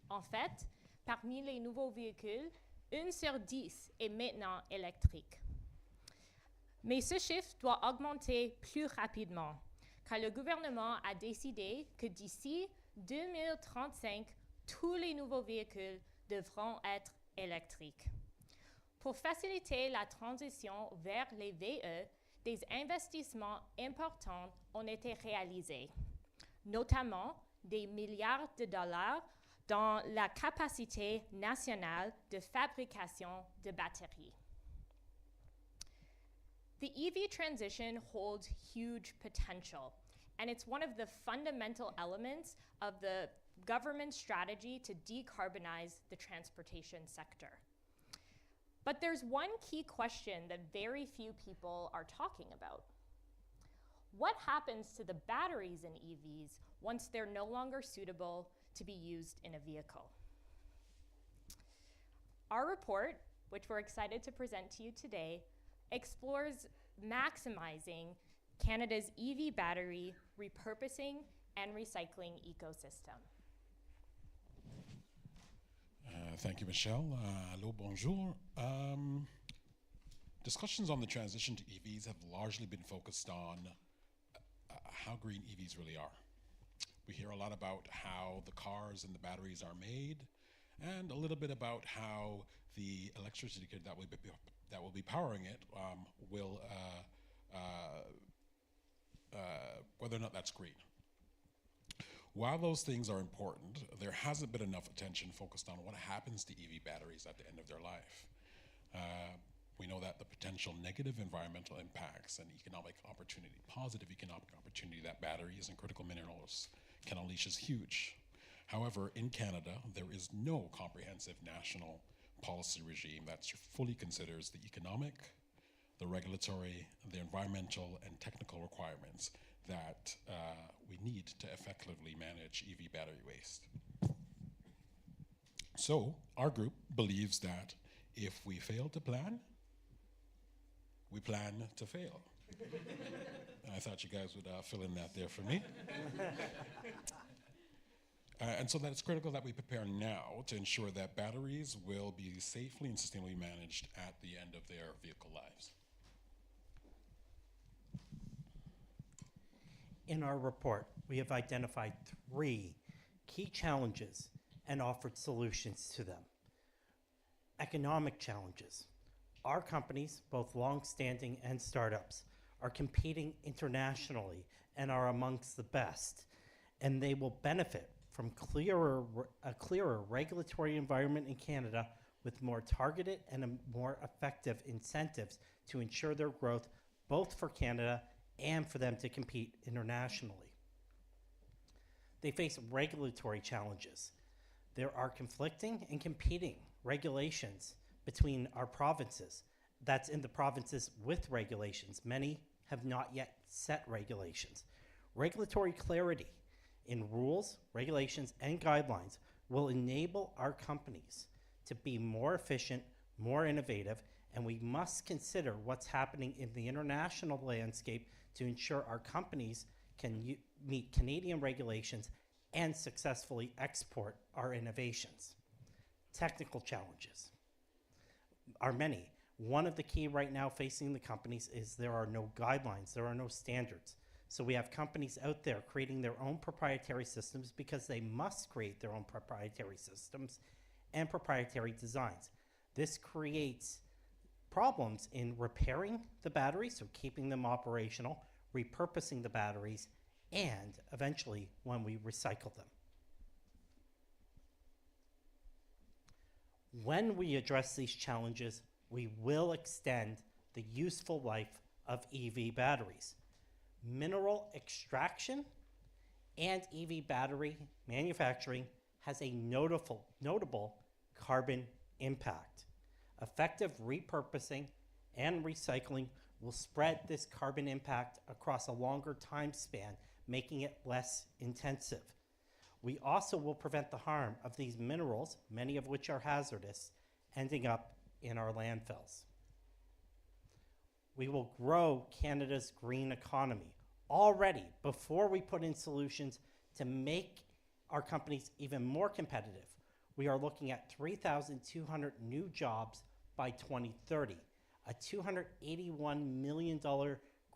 En fait, parmi les nouveaux véhicules, 1 sur 10 est maintenant électrique. Mais ce chiffre doit augmenter plus rapidement, car le gouvernement a décidé que d'ici 2035, tous les nouveaux véhicules devront être électriques. Pour faciliter la transition vers les VE, des investissements importants ont été réalisés, notamment des milliards de dollars dans la capacité nationale de fabrication de batteries. The EV transition holds huge potential, and it's one of the fundamental elements of the government strategy to decarbonize the transportation sector. But there's one key question that very few people are talking about. What happens to the batteries in EVs once they're no longer suitable to be used in a vehicle? Our report, which we're excited to present to you today, explores maximizing Canada's EV battery repurposing and recycling ecosystem. Thank you, Michelle. Hello, bonjour. Discussions on the transition to EVs have largely been focused on how green EVs really are. We hear a lot about how the cars and the batteries are made, and a little bit about how the electricity that will be powering it will, whether or not that's green. While those things are important, there hasn't been enough attention focused on what happens to EV batteries at the end of their life. We know that the potential negative environmental impacts and economic opportunity, positive economic opportunity that batteries and critical minerals can unleash is huge. However, in Canada, there is no comprehensive national policy regime that fully considers the economic, the regulatory, the environmental, and technical requirements that we need to effectively manage EV battery waste. So, our group believes that if we fail to plan, we plan to fail. I thought you guys would fill in that there for me. And so that it's critical that we prepare now to ensure that batteries will be safely and sustainably managed at the end of their vehicle lives. In our report, we have identified 3 key challenges and offered solutions to them. Economic challenges. Our companies, both long-standing and startups, are competing internationally and are amongst the best, and they will benefit from a clearer regulatory environment in Canada with more targeted and more effective incentives to ensure their growth, both for Canada and for them to compete internationally. They face regulatory challenges. There are conflicting and competing regulations between our provinces. That's in the provinces with regulations. Many have not yet set regulations. Regulatory clarity in rules, regulations, and guidelines will enable our companies to be more efficient, more innovative, and we must consider what's happening in the international landscape to ensure our companies can meet Canadian regulations and successfully export our innovations. Technical challenges are many. One of the key right now facing the companies is there are no guidelines, there are no standards. So we have companies out there creating their own proprietary systems because they must create their own proprietary systems and proprietary designs. This creates problems in repairing the batteries, so keeping them operational, repurposing the batteries, and eventually when we recycle them. When we address these challenges, we will extend the useful life of EV batteries. Mineral extraction and EV battery manufacturing has a notable carbon impact. Effective repurposing and recycling will spread this carbon impact across a longer time span, making it less intensive. We also will prevent the harm of these minerals, many of which are hazardous, ending up in our landfills. We will grow Canada's green economy already before we put in solutions to make our companies even more competitive. We are looking at 3,200 new jobs by 2030, a $281 million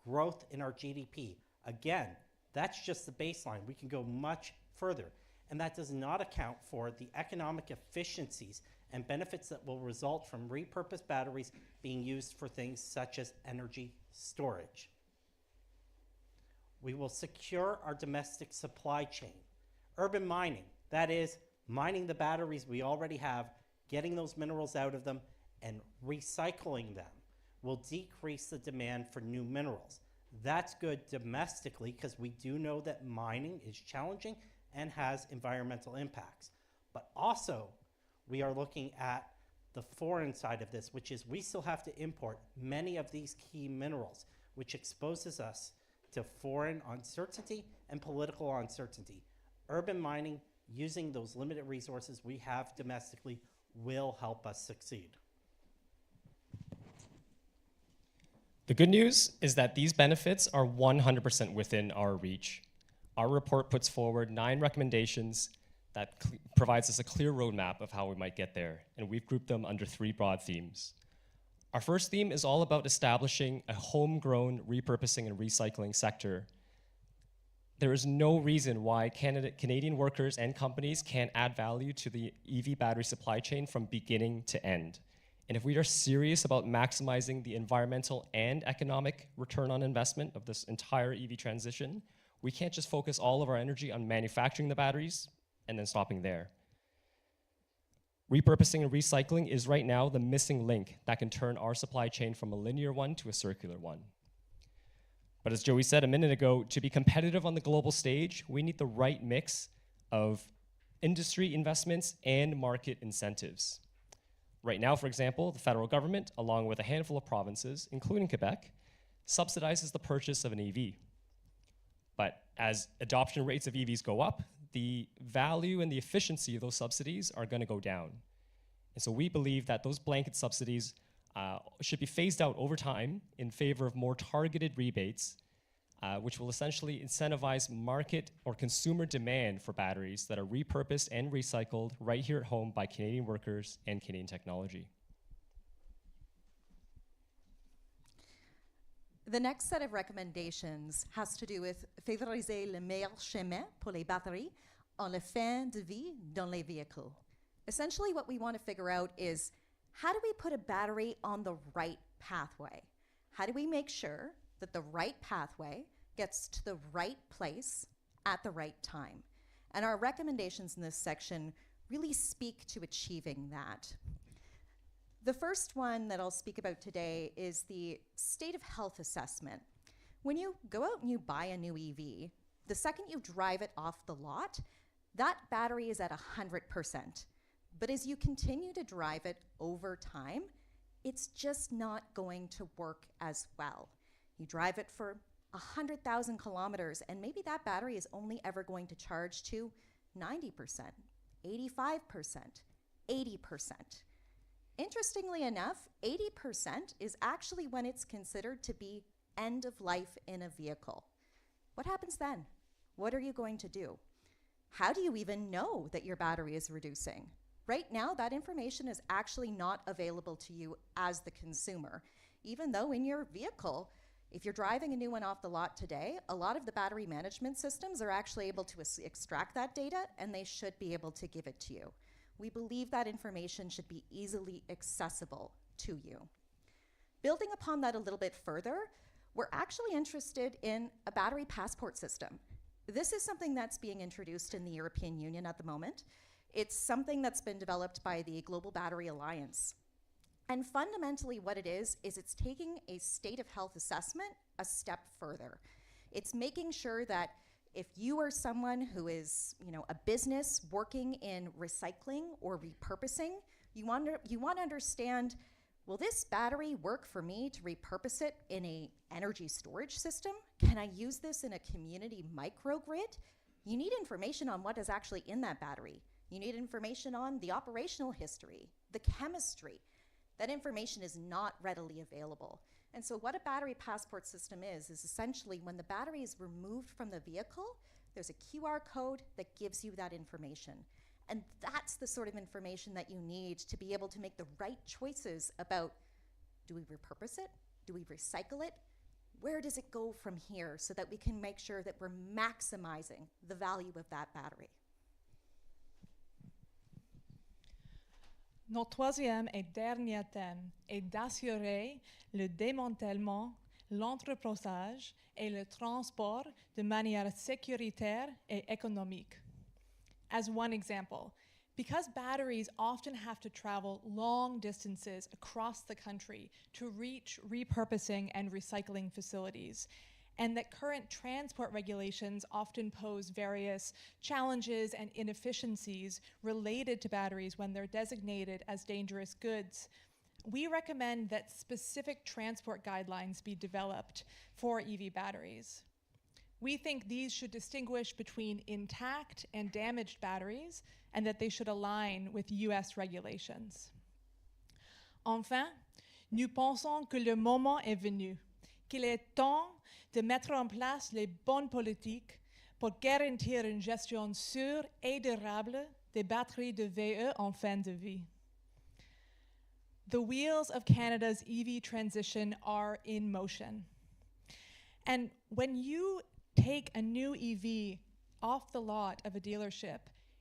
growth in our GDP. Again, that's just the baseline. We can go much further. And that does not account for the economic efficiencies and benefits that will result from repurposed batteries being used for things such as energy storage. We will secure our domestic supply chain. Urban mining, that is, mining the batteries we already have, getting those minerals out of them, and recycling them will decrease the demand for new minerals. That's good domestically because we do know that mining is challenging and has environmental impacts. But also, we are looking at the foreign side of this, which is we still have to import many of these key minerals, which exposes us to foreign uncertainty and political uncertainty. Urban mining, using those limited resources we have domestically, will help us succeed. The good news is that these benefits are 100% within our reach. Our report puts forward 9 recommendations that provides us a clear roadmap of how we might get there, and we've grouped them under 3 broad themes. Our first theme is all about establishing a homegrown repurposing and recycling sector. There is no reason why Canadian workers and companies can't add value to the EV battery supply chain from beginning to end. And if we are serious about maximizing the environmental and economic return on investment of this entire EV transition, we can't just focus all of our energy on manufacturing the batteries and then stopping there. Repurposing and recycling is right now the missing link that can turn our supply chain from a linear one to a circular one. But as Joey said a minute ago, to be competitive on the global stage, we need the right mix of industry investments and market incentives. Right now, for example, the federal government, along with a handful of provinces, including Quebec, subsidizes the purchase of an EV. But as adoption rates of EVs go up, the value and the efficiency of those subsidies are going to go down. And so we believe that those blanket subsidies should be phased out over time in favor of more targeted rebates, which will essentially incentivize market or consumer demand for batteries that are repurposed and recycled right here at home by Canadian workers and Canadian technology. The next set of recommendations has to do with favoriser le meilleur chemin pour les batteries en la fin de vie dans les véhicules. Essentially, what we want to figure out is, how do we put a battery on the right pathway? How do we make sure that the right pathway gets to the right place at the right time? And our recommendations in this section really speak to achieving that. The first one that I'll speak about today is the state of health assessment. When you go out and you buy a new EV, the second you drive it off the lot, that battery is at 100%. But as you continue to drive it over time, it's just not going to work as well. You drive it for 100,000 kilometers, and maybe that battery is only ever going to charge to 90%, 85%, 80%. Interestingly enough, 80% is actually when it's considered to be end of life in a vehicle. What happens then? What are you going to do? How do you even know that your battery is reducing? Right now, that information is actually not available to you as the consumer, even though in your vehicle, if you're driving a new one off the lot today, a lot of the battery management systems are actually able to extract that data, and they should be able to give it to you. We believe that information should be easily accessible to you. Building upon that a little bit further, we're actually interested in a battery passport system. This is something that's being introduced in the European Union at the moment. It's something that's been developed by the Global Battery Alliance. And fundamentally what it is it's taking a state of health assessment a step further. It's making sure that if you are someone who is, a business working in recycling or repurposing, you want to understand, will this battery work for me to repurpose it in an energy storage system? Can I use this in a community microgrid? You need information on what is actually in that battery. You need information on the operational history, the chemistry. That information is not readily available. And so what a battery passport system is essentially when the battery is removed from the vehicle, there's a QR code that gives you that information. And that's the sort of information that you need to be able to make the right choices about, do we repurpose it? Do we recycle it? Where does it go from here so that we can make sure that we're maximizing the value of that battery? Notre troisième et dernier thème est d'assurer le démantèlement, l'entreposage et le transport de manière sécuritaire et économique. As one example, because batteries often have to travel long distances across the country to reach repurposing and recycling facilities, and that current transport regulations often pose various challenges and inefficiencies related to batteries when they're designated as dangerous goods. We recommend that specific transport guidelines be developed for EV batteries. We think these should distinguish between intact and damaged batteries, and that they should align with US regulations. Enfin, nous pensons que le moment est venu, qu'il est temps de mettre en place les bonnes politiques pour garantir une gestion sûre et durable des batteries de VE en fin de vie. The wheels of Canada's EV transition are in motion. And when you take a new EV off the lot of a dealership,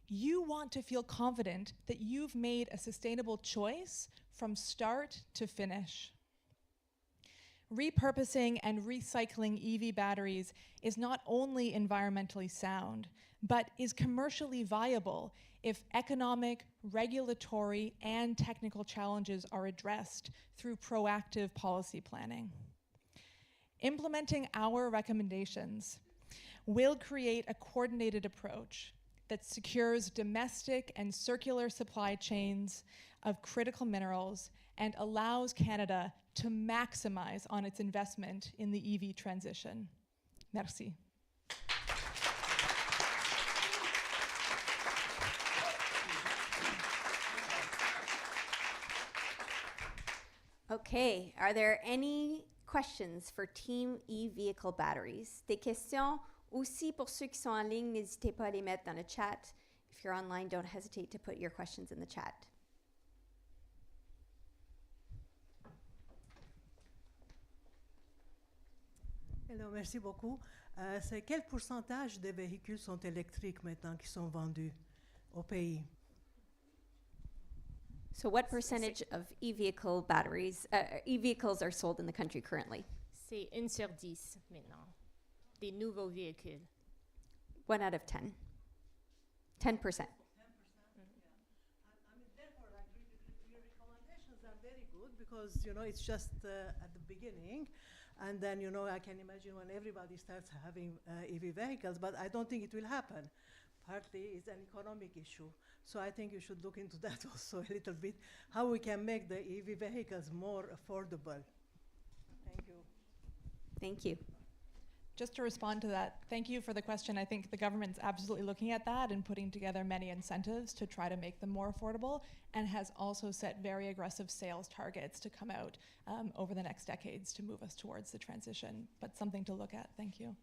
you want to feel confident that you've made a sustainable choice from start to finish. Repurposing and recycling EV batteries is not only environmentally sound, but is commercially viable if economic, regulatory, and technical challenges are addressed through proactive policy planning. Implementing our recommendations will create a coordinated approach that secures domestic and circular supply chains of critical minerals and allows Canada to maximize on its investment in the EV transition. Merci. Okay, are there any questions for Team e-vehicle batteries? Des questions aussi pour ceux qui sont en ligne, n'hésitez pas à les mettre dans le chat. If you're online, don't hesitate to put your questions in the chat. Hello, merci beaucoup. C'est quel pourcentage des véhicules sont électriques maintenant qui sont vendus au pays? So what percentage of e-vehicle batteries, e-vehicles are sold in the country currently? C'est 1 sur 10 maintenant, des nouveaux véhicules. 1 out of 10. 10%. Because, you know, it's just at the beginning. And then, you know, I can imagine when everybody starts having EV vehicles, but I don't think it will happen. Partly it's an economic issue. So I think you should look into that also a little bit, how we can make the EV vehicles more affordable. Thank you. Thank you. Just to respond to that, thank you for the question. I think the government's absolutely looking at that and putting together many incentives to try to make them more affordable, and has also set very aggressive sales targets to come out over the next decades to move us towards the transition, but something to look at. Thank you.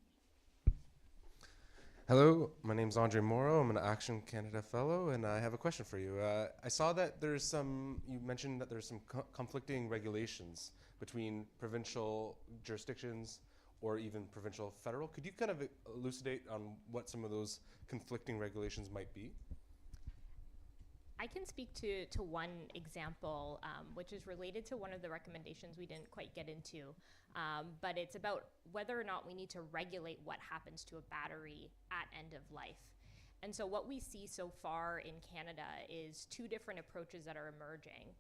Hello, my name's Andre Morrow. I'm an Action Canada Fellow, and I have a question for you. I saw that you mentioned that there's some conflicting regulations between provincial jurisdictions or even provincial federal. Could you kind of elucidate on what some of those conflicting regulations might be? I can speak to one example, which is related to one of the recommendations we didn't quite get into, but it's about whether or not we need to regulate what happens to a battery at end of life. And so what we see so far in Canada is two different approaches that are emerging.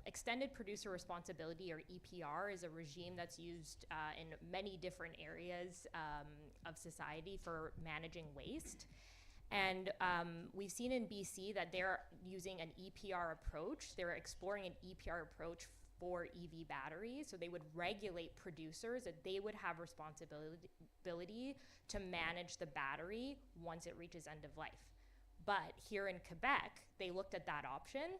Extended producer responsibility, or EPR, is a regime that's used in many different areas of society for managing waste. And we've seen in BC that they're using an EPR approach. They're exploring an EPR approach for EV batteries. So they would regulate producers, that they would have responsibility to manage the battery once it reaches end of life. But here in Quebec, they looked at that option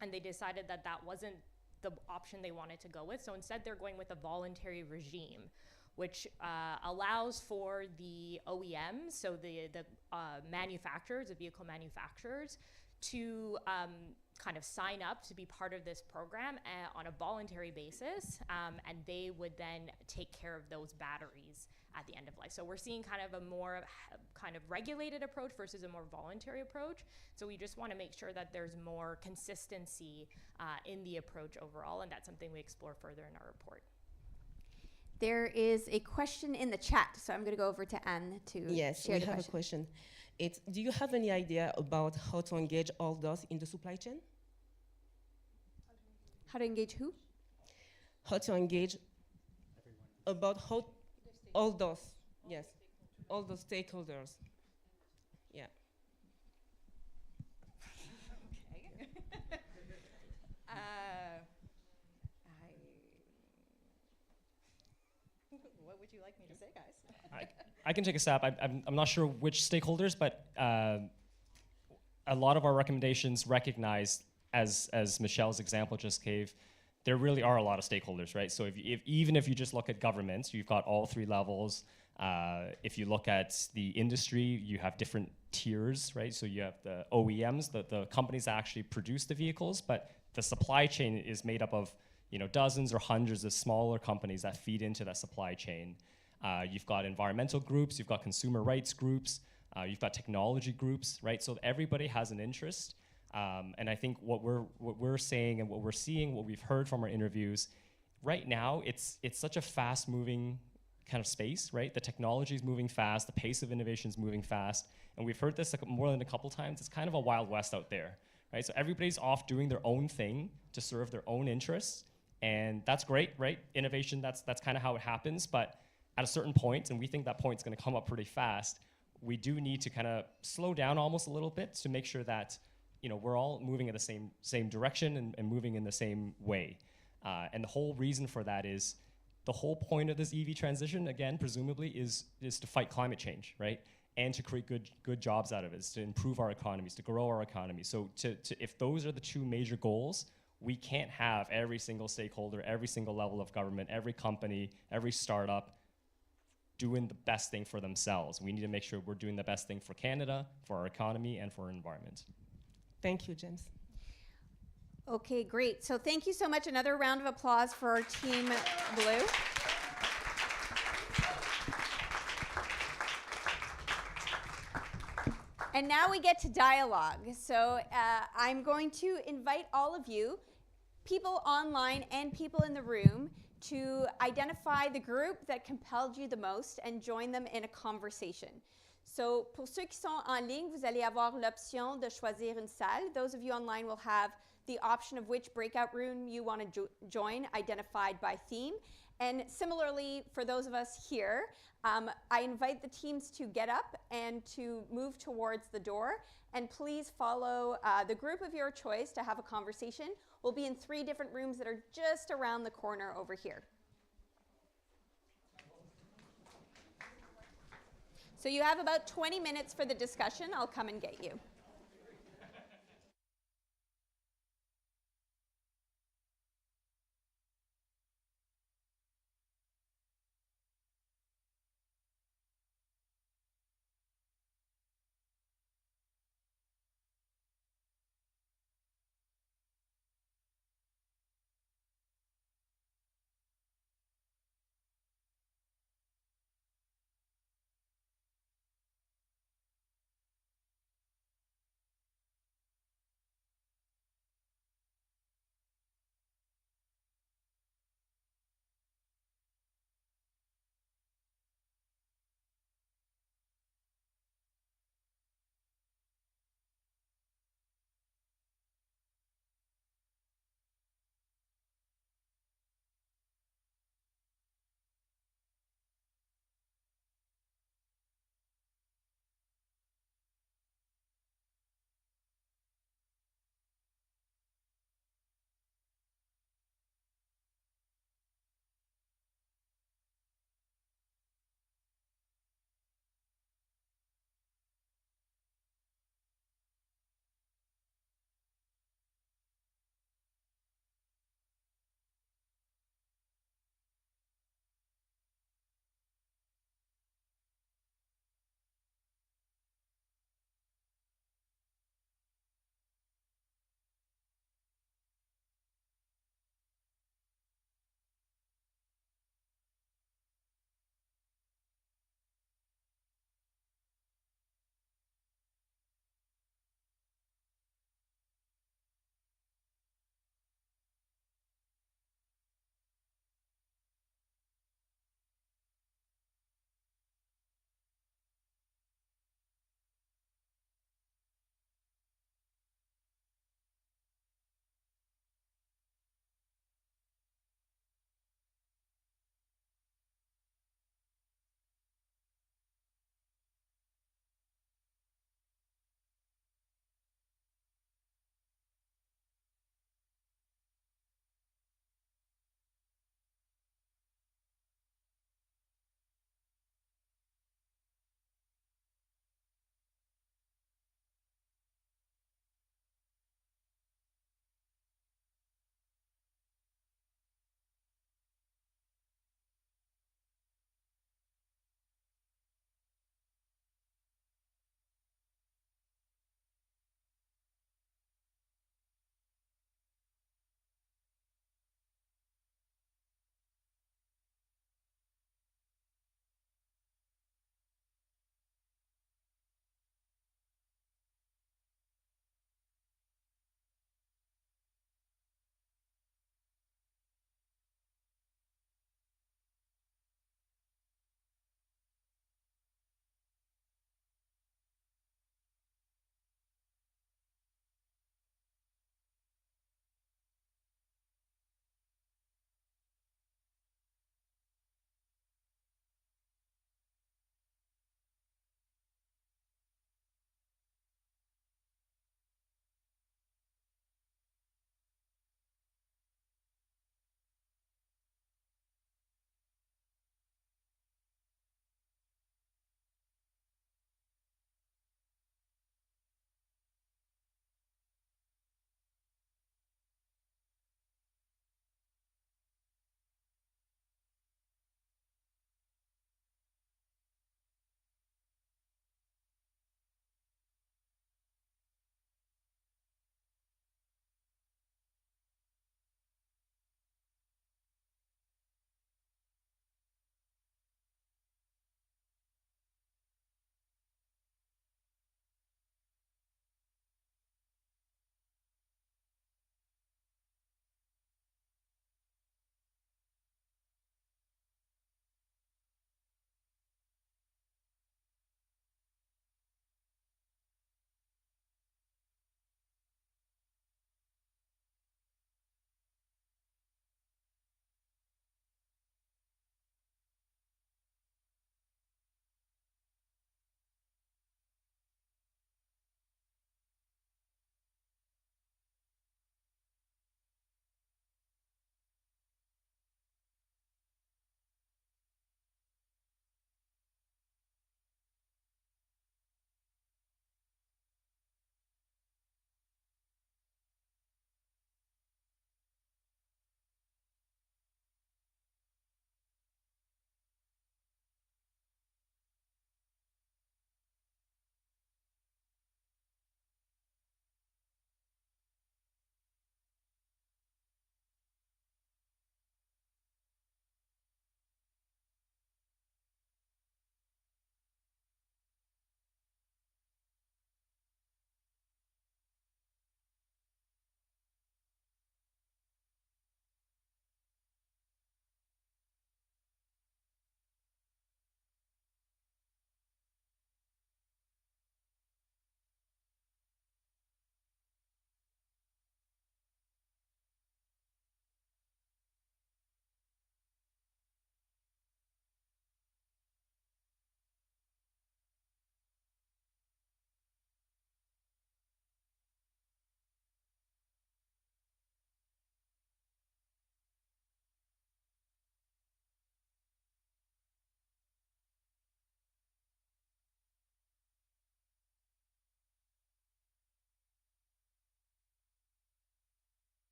and they decided that that wasn't the option they wanted to go with. So instead they're going with a voluntary regime, which allows for the OEMs, so the manufacturers, the vehicle manufacturers, to kind of sign up to be part of this program on a voluntary basis, and they would then take care of those batteries at the end of life. So we're seeing kind of a more kind of regulated approach versus a more voluntary approach. So we just want to make sure that there's more consistency in the approach overall, and that's something we explore further in our report. There is a question in the chat, so I'm going to go over to Anne to share the question. Yes, we have a question. Do you have any idea about how to engage all those in the supply chain? How to engage who? How to engage about how all those, yes, all those stakeholders. Yeah. What would you like me to say, guys? I can take a stab. I'm not sure which stakeholders, but a lot of our recommendations recognize, as Michelle's example just gave, there really are a lot of stakeholders, right? So even if you just look at governments, you've got all three levels. If you look at the industry, you have different tiers, right? So you have the OEMs, the companies that actually produce the vehicles, but the supply chain is made up of dozens or hundreds of smaller companies that feed into that supply chain. You've got environmental groups, you've got consumer rights groups, you've got technology groups, right? So everybody has an interest. And I think what we're saying and what we're seeing, what we've heard from our interviews, right now it's such a fast-moving kind of space, right? The technology is moving fast, the pace of innovation is moving fast, and we've heard this more than a couple times. It's kind of a wild west out there, right? So everybody's off doing their own thing to serve their own interests, and that's great, right? Innovation, that's kind of how it happens, but at a certain point, and we think that point's going to come up pretty fast, we do need to kind of slow down almost a little bit to make sure that we're all moving in the same direction and moving in the same way. And the whole reason for that is the whole point of this EV transition, again, presumably, is to fight climate change, right? And to create good jobs out of it, to improve our economies, to grow our economy. So if those are the two major goals, we can't have every single stakeholder, every single level of government, every company, every startup doing the best thing for themselves. We need to make sure we're doing the best thing for Canada, for our economy, and for our environment. Thank you, James. Okay, great. So thank you so much. Another round of applause for our Team Blue. And now we get to dialogue. So I'm going to invite all of you, people online and people in the room, to identify the group that compelled you the most and join them in a conversation. So pour ceux qui sont en ligne, vous allez avoir l'option de choisir une salle. Those of you online will have the option of which breakout room you want to join, identified by theme. And similarly, for those of us here, I invite the teams to get up and to move towards the door. And please follow the group of your choice to have a conversation. We'll be in 3 different rooms that are just around the corner over here. So you have about 20 minutes for the discussion. I'll come and get you.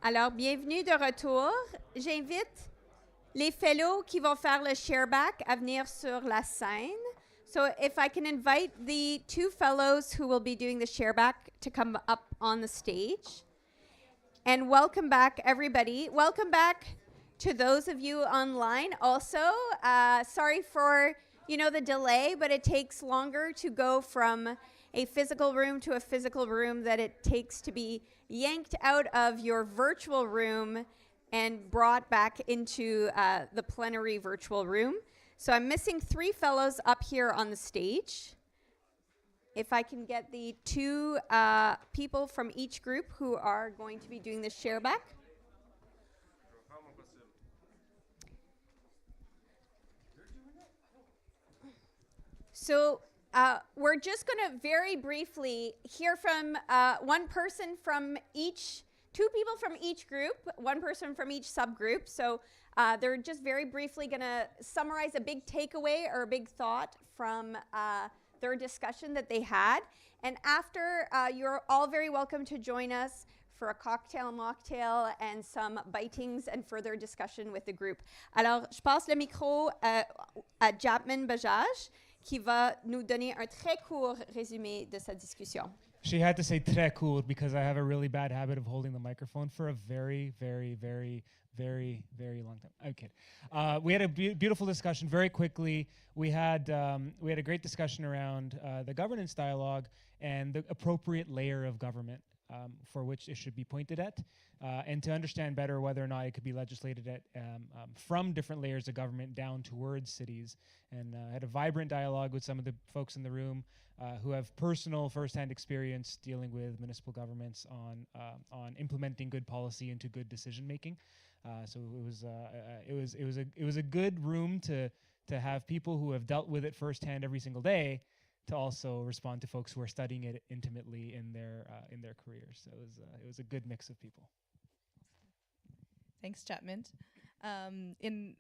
Alors, bienvenue de retour. J'invite les fellows qui vont faire le shareback à venir sur la scène. So if I can invite the two fellows who will be doing the shareback to come up on the stage. And welcome back, everybody. Welcome back to those of you online also. Sorry for, the delay, but it takes longer to go from a physical room to a physical room than it takes to be yanked out of your virtual room and brought back into the plenary virtual room. So I'm missing 3 fellows up here on the stage. If I can get the 2 people from each group who are going to be doing the shareback. So we're just going to very briefly hear from one person from each, 2 people from each group, 1 person from each subgroup. So they're just very briefly going to summarize a big takeaway or a big thought from their discussion that they had. And after, you're all very welcome to join us for a cocktail, mocktail, and some bitings and further discussion with the group. Alors, je passe le micro à Japman Bajaj, qui va nous donner un très court résumé de sa discussion. She had to say très court because I have a really bad habit of holding the microphone for a very, very, very, very, very long time. I'm kidding. We had a beautiful discussion very quickly. We had a great discussion around the governance dialogue and the appropriate layer of government for which it should be pointed at, and to understand better whether or not it could be legislated at from different layers of government down towards cities. And had a vibrant dialogue with some of the folks in the room who have personal first-hand experience dealing with municipal governments on implementing good policy into good decision making. So it was a good room to have people who have dealt with it firsthand every single day to also respond to folks who are studying it intimately in their careers. So it was a good mix of people. Thanks, Chapman. In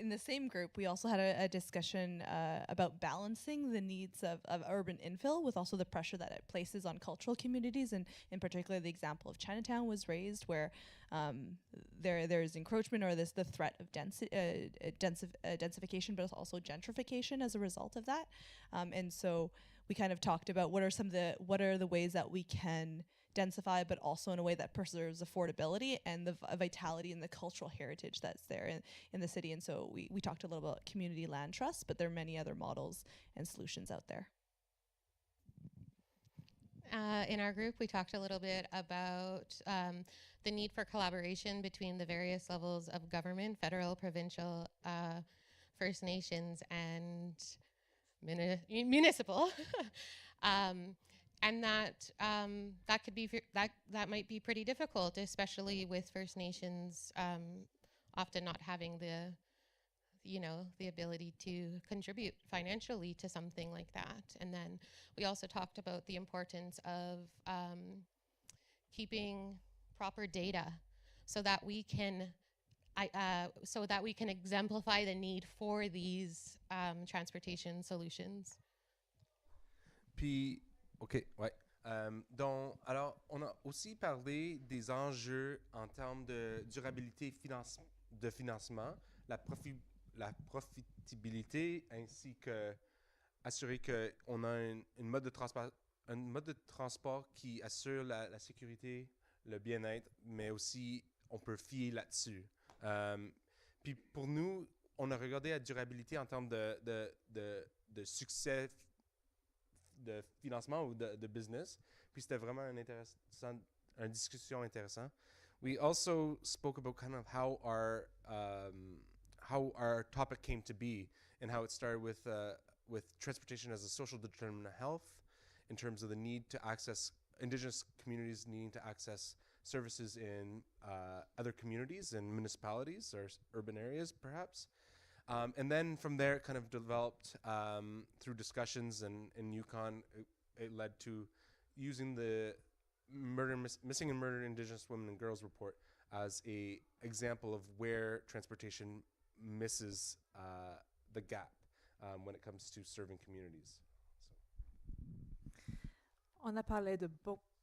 the same group, we also had a discussion about balancing the needs of urban infill with also the pressure that it places on cultural communities, and in particular, the example of Chinatown was raised, where there's encroachment or there's the threat of densification, but also gentrification as a result of that. And so we kind of talked about what are the ways that we can densify, but also in a way that preserves affordability and the vitality and the cultural heritage that's there in the city. And so we talked a little about community land trusts, but there are many other models and solutions out there. In our group, we talked a little bit about the need for collaboration between the various levels of government, federal, provincial, First Nations, and municipal. And that could be that might be pretty difficult, especially with First Nations often not having the ability to contribute financially to something like that. And then we also talked about the importance of keeping proper data so that we can exemplify the need for these transportation solutions. Puis OK, ouais. Donc, alors, on a aussi parlé des enjeux en termes de durabilité de financement, la profitabilité, ainsi que assurer qu'on a un mode de transport qui assure la sécurité, le bien-être, mais aussi on peut fier là-dessus. Puis pour nous, on a regardé la durabilité en termes de succès de financement ou de business. Puis c'était vraiment une discussion intéressante. We also spoke about kind of how our topic came to be and how it started with transportation as a social determinant of health, in terms of the need to access Indigenous communities needing to access services in other communities and municipalities or urban areas, perhaps. And then from there, it kind of developed through discussions, and in Yukon, it led to using the Missing and Murdered Indigenous Women and Girls report as a example of where transportation misses the gap when it comes to serving communities. On a parlé de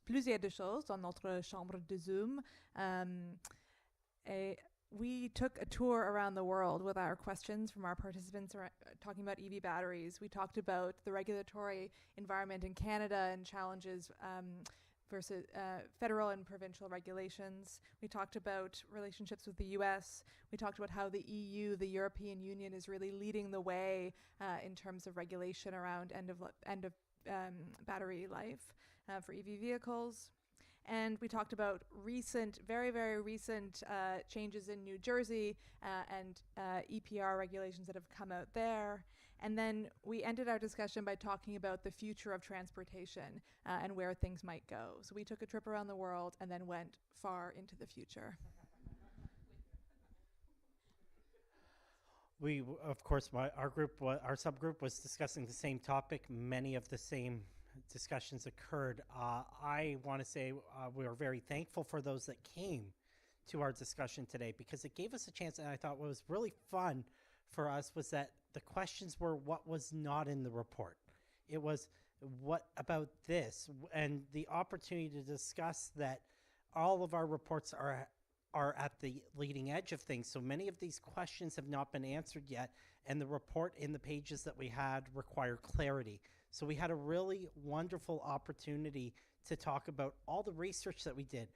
plusieurs de choses dans notre chambre de Zoom. We took a tour around the world with our questions from our participants talking about EV batteries. We talked about the regulatory environment in Canada and challenges versus federal and provincial regulations. We talked about relationships with the US. We talked about how the EU, the European Union, is really leading the way in terms of regulation around end of battery life for EV vehicles. And we talked about very, very recent changes in New Jersey and EPR regulations that have come out there. And then we ended our discussion by talking about the future of transportation and where things might go. So we took a trip around the world and then went far into the future. We, of course, our subgroup was discussing the same topic. Many of the same discussions occurred. I want to say we are very thankful for those that came to our discussion today, because it gave us a chance, and I thought what was really fun for us was that the questions were what was not in the report. It was what about this, and the opportunity to discuss that all of our reports are at the leading edge of things. So many of these questions have not been answered yet, and the report in the pages that we had require clarity. So we had a really wonderful opportunity to talk about all the research that we did,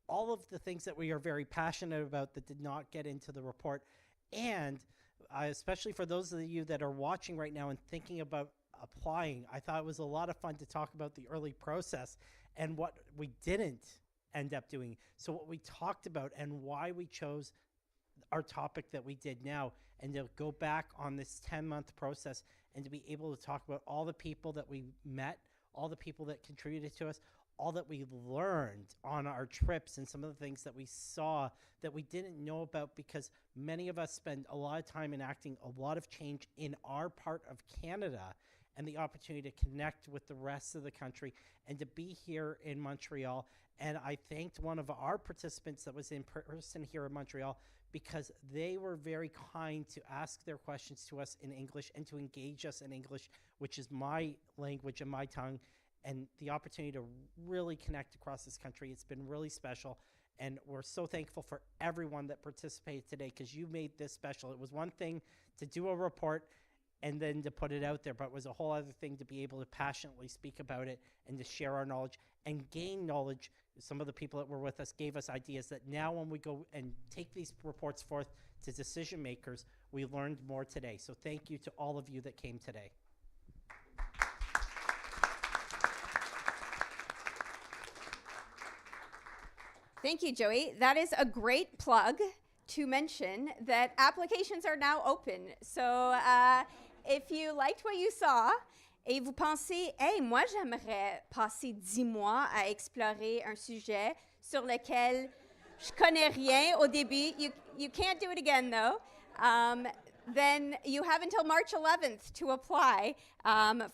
all of the things that we are very passionate about that did not get into the report. And especially for those of you that are watching right now and thinking about applying, I thought it was a lot of fun to talk about the early process and what we didn't end up doing. So what we talked about and why we chose our topic that we did now, and to go back on this 10-month process and to be able to talk about all the people that we met, all the people that contributed to us, all that we learned on our trips, and some of the things that we saw that we didn't know about, because many of us spend a lot of time enacting a lot of change in our part of Canada, and the opportunity to connect with the rest of the country and to be here in Montreal. And I thanked one of our participants that was in person here in Montreal, because they were very kind to ask their questions to us in English and to engage us in English, which is my language and my tongue, and the opportunity to really connect across this country. It's been really special, and we're so thankful for everyone that participated today, because you made this special. It was one thing to do a report and then to put it out there, but it was a whole other thing to be able to passionately speak about it and to share our knowledge and gain knowledge. Some of the people that were with us gave us ideas that now when we go and take these reports forth to decision makers, we learned more today. So thank you to all of you that came today. Thank you, Joey. That is a great plug to mention that applications are now open. So if you liked what you saw, et vous pensez, hey, moi j'aimerais passer 10 mois à explorer un sujet sur lequel je connais rien au début. You can't do it again though. Then you have until March 11th to apply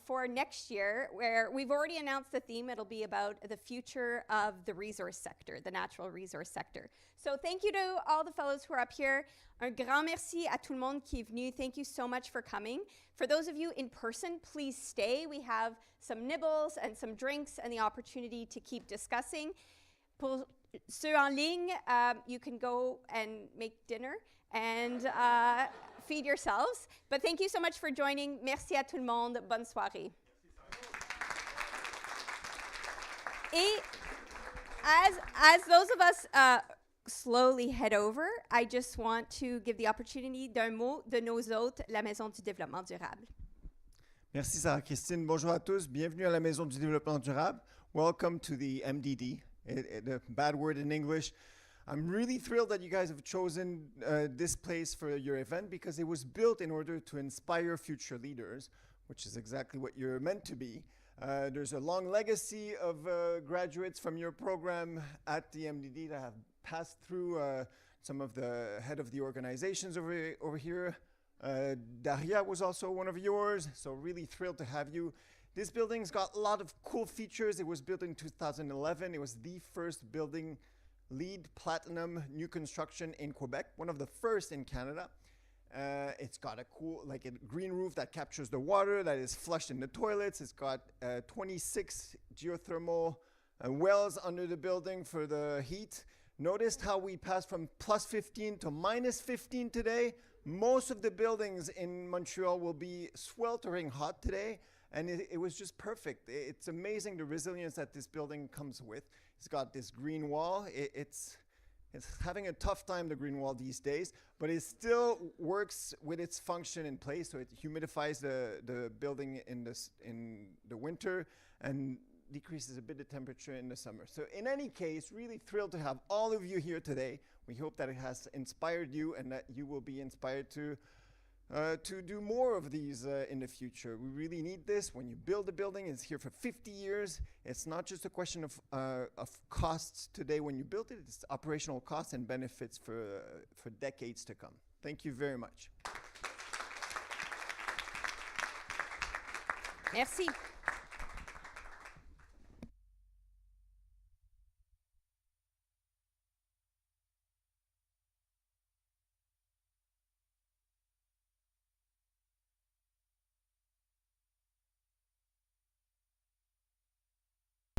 for next year, where we've already announced the theme. It'll be about the future of the resource sector, the natural resource sector. So thank you to all the fellows who are up here. Un grand merci à tout le monde qui est venu. Thank you so much for coming. For those of you in person, please stay. We have some nibbles and some drinks and the opportunity to keep discussing. Pour ceux en ligne, you can go and make dinner and feed yourselves. But thank you so much for joining. Merci à tout le monde. Bonne soirée. Et as those of us slowly head over, I just want to give the opportunity d'un mot de nos hôtes, la Maison du Développement Durable. Merci Sarah-Christine. Bonjour à tous. Bienvenue à la Maison du Développement Durable. Welcome to the MDD. A bad word in English. I'm really thrilled that you guys have chosen this place for your event, because it was built in order to inspire future leaders, which is exactly what you're meant to be. There's a long legacy of graduates from your program at the MDD that have passed through some of the head of the organizations over here. Daria was also one of yours, so really thrilled to have you. This building's got a lot of cool features. It was built in 2011. It was the first building LEED Platinum new construction in Quebec, one of the first in Canada. It's got a cool, like a green roof that captures the water that is flushed in the toilets. It's got 26 geothermal wells under the building for the heat. Noticed how we passed from plus 15 to minus 15 today. Most of the buildings in Montreal will be sweltering hot today, and it was just perfect. It's amazing the resilience that this building comes with. It's got this green wall. It's having a tough time, the green wall these days, but it still works with its function in place. So it humidifies the building in the winter and decreases a bit the temperature in the summer. So in any case, really thrilled to have all of you here today. We hope that it has inspired you and that you will be inspired to do more of these in the future. We really need this. When you build a building, it's here for 50 years. It's not just a question of costs today when you build it. It's operational costs and benefits for decades to come. Thank you very much. Merci.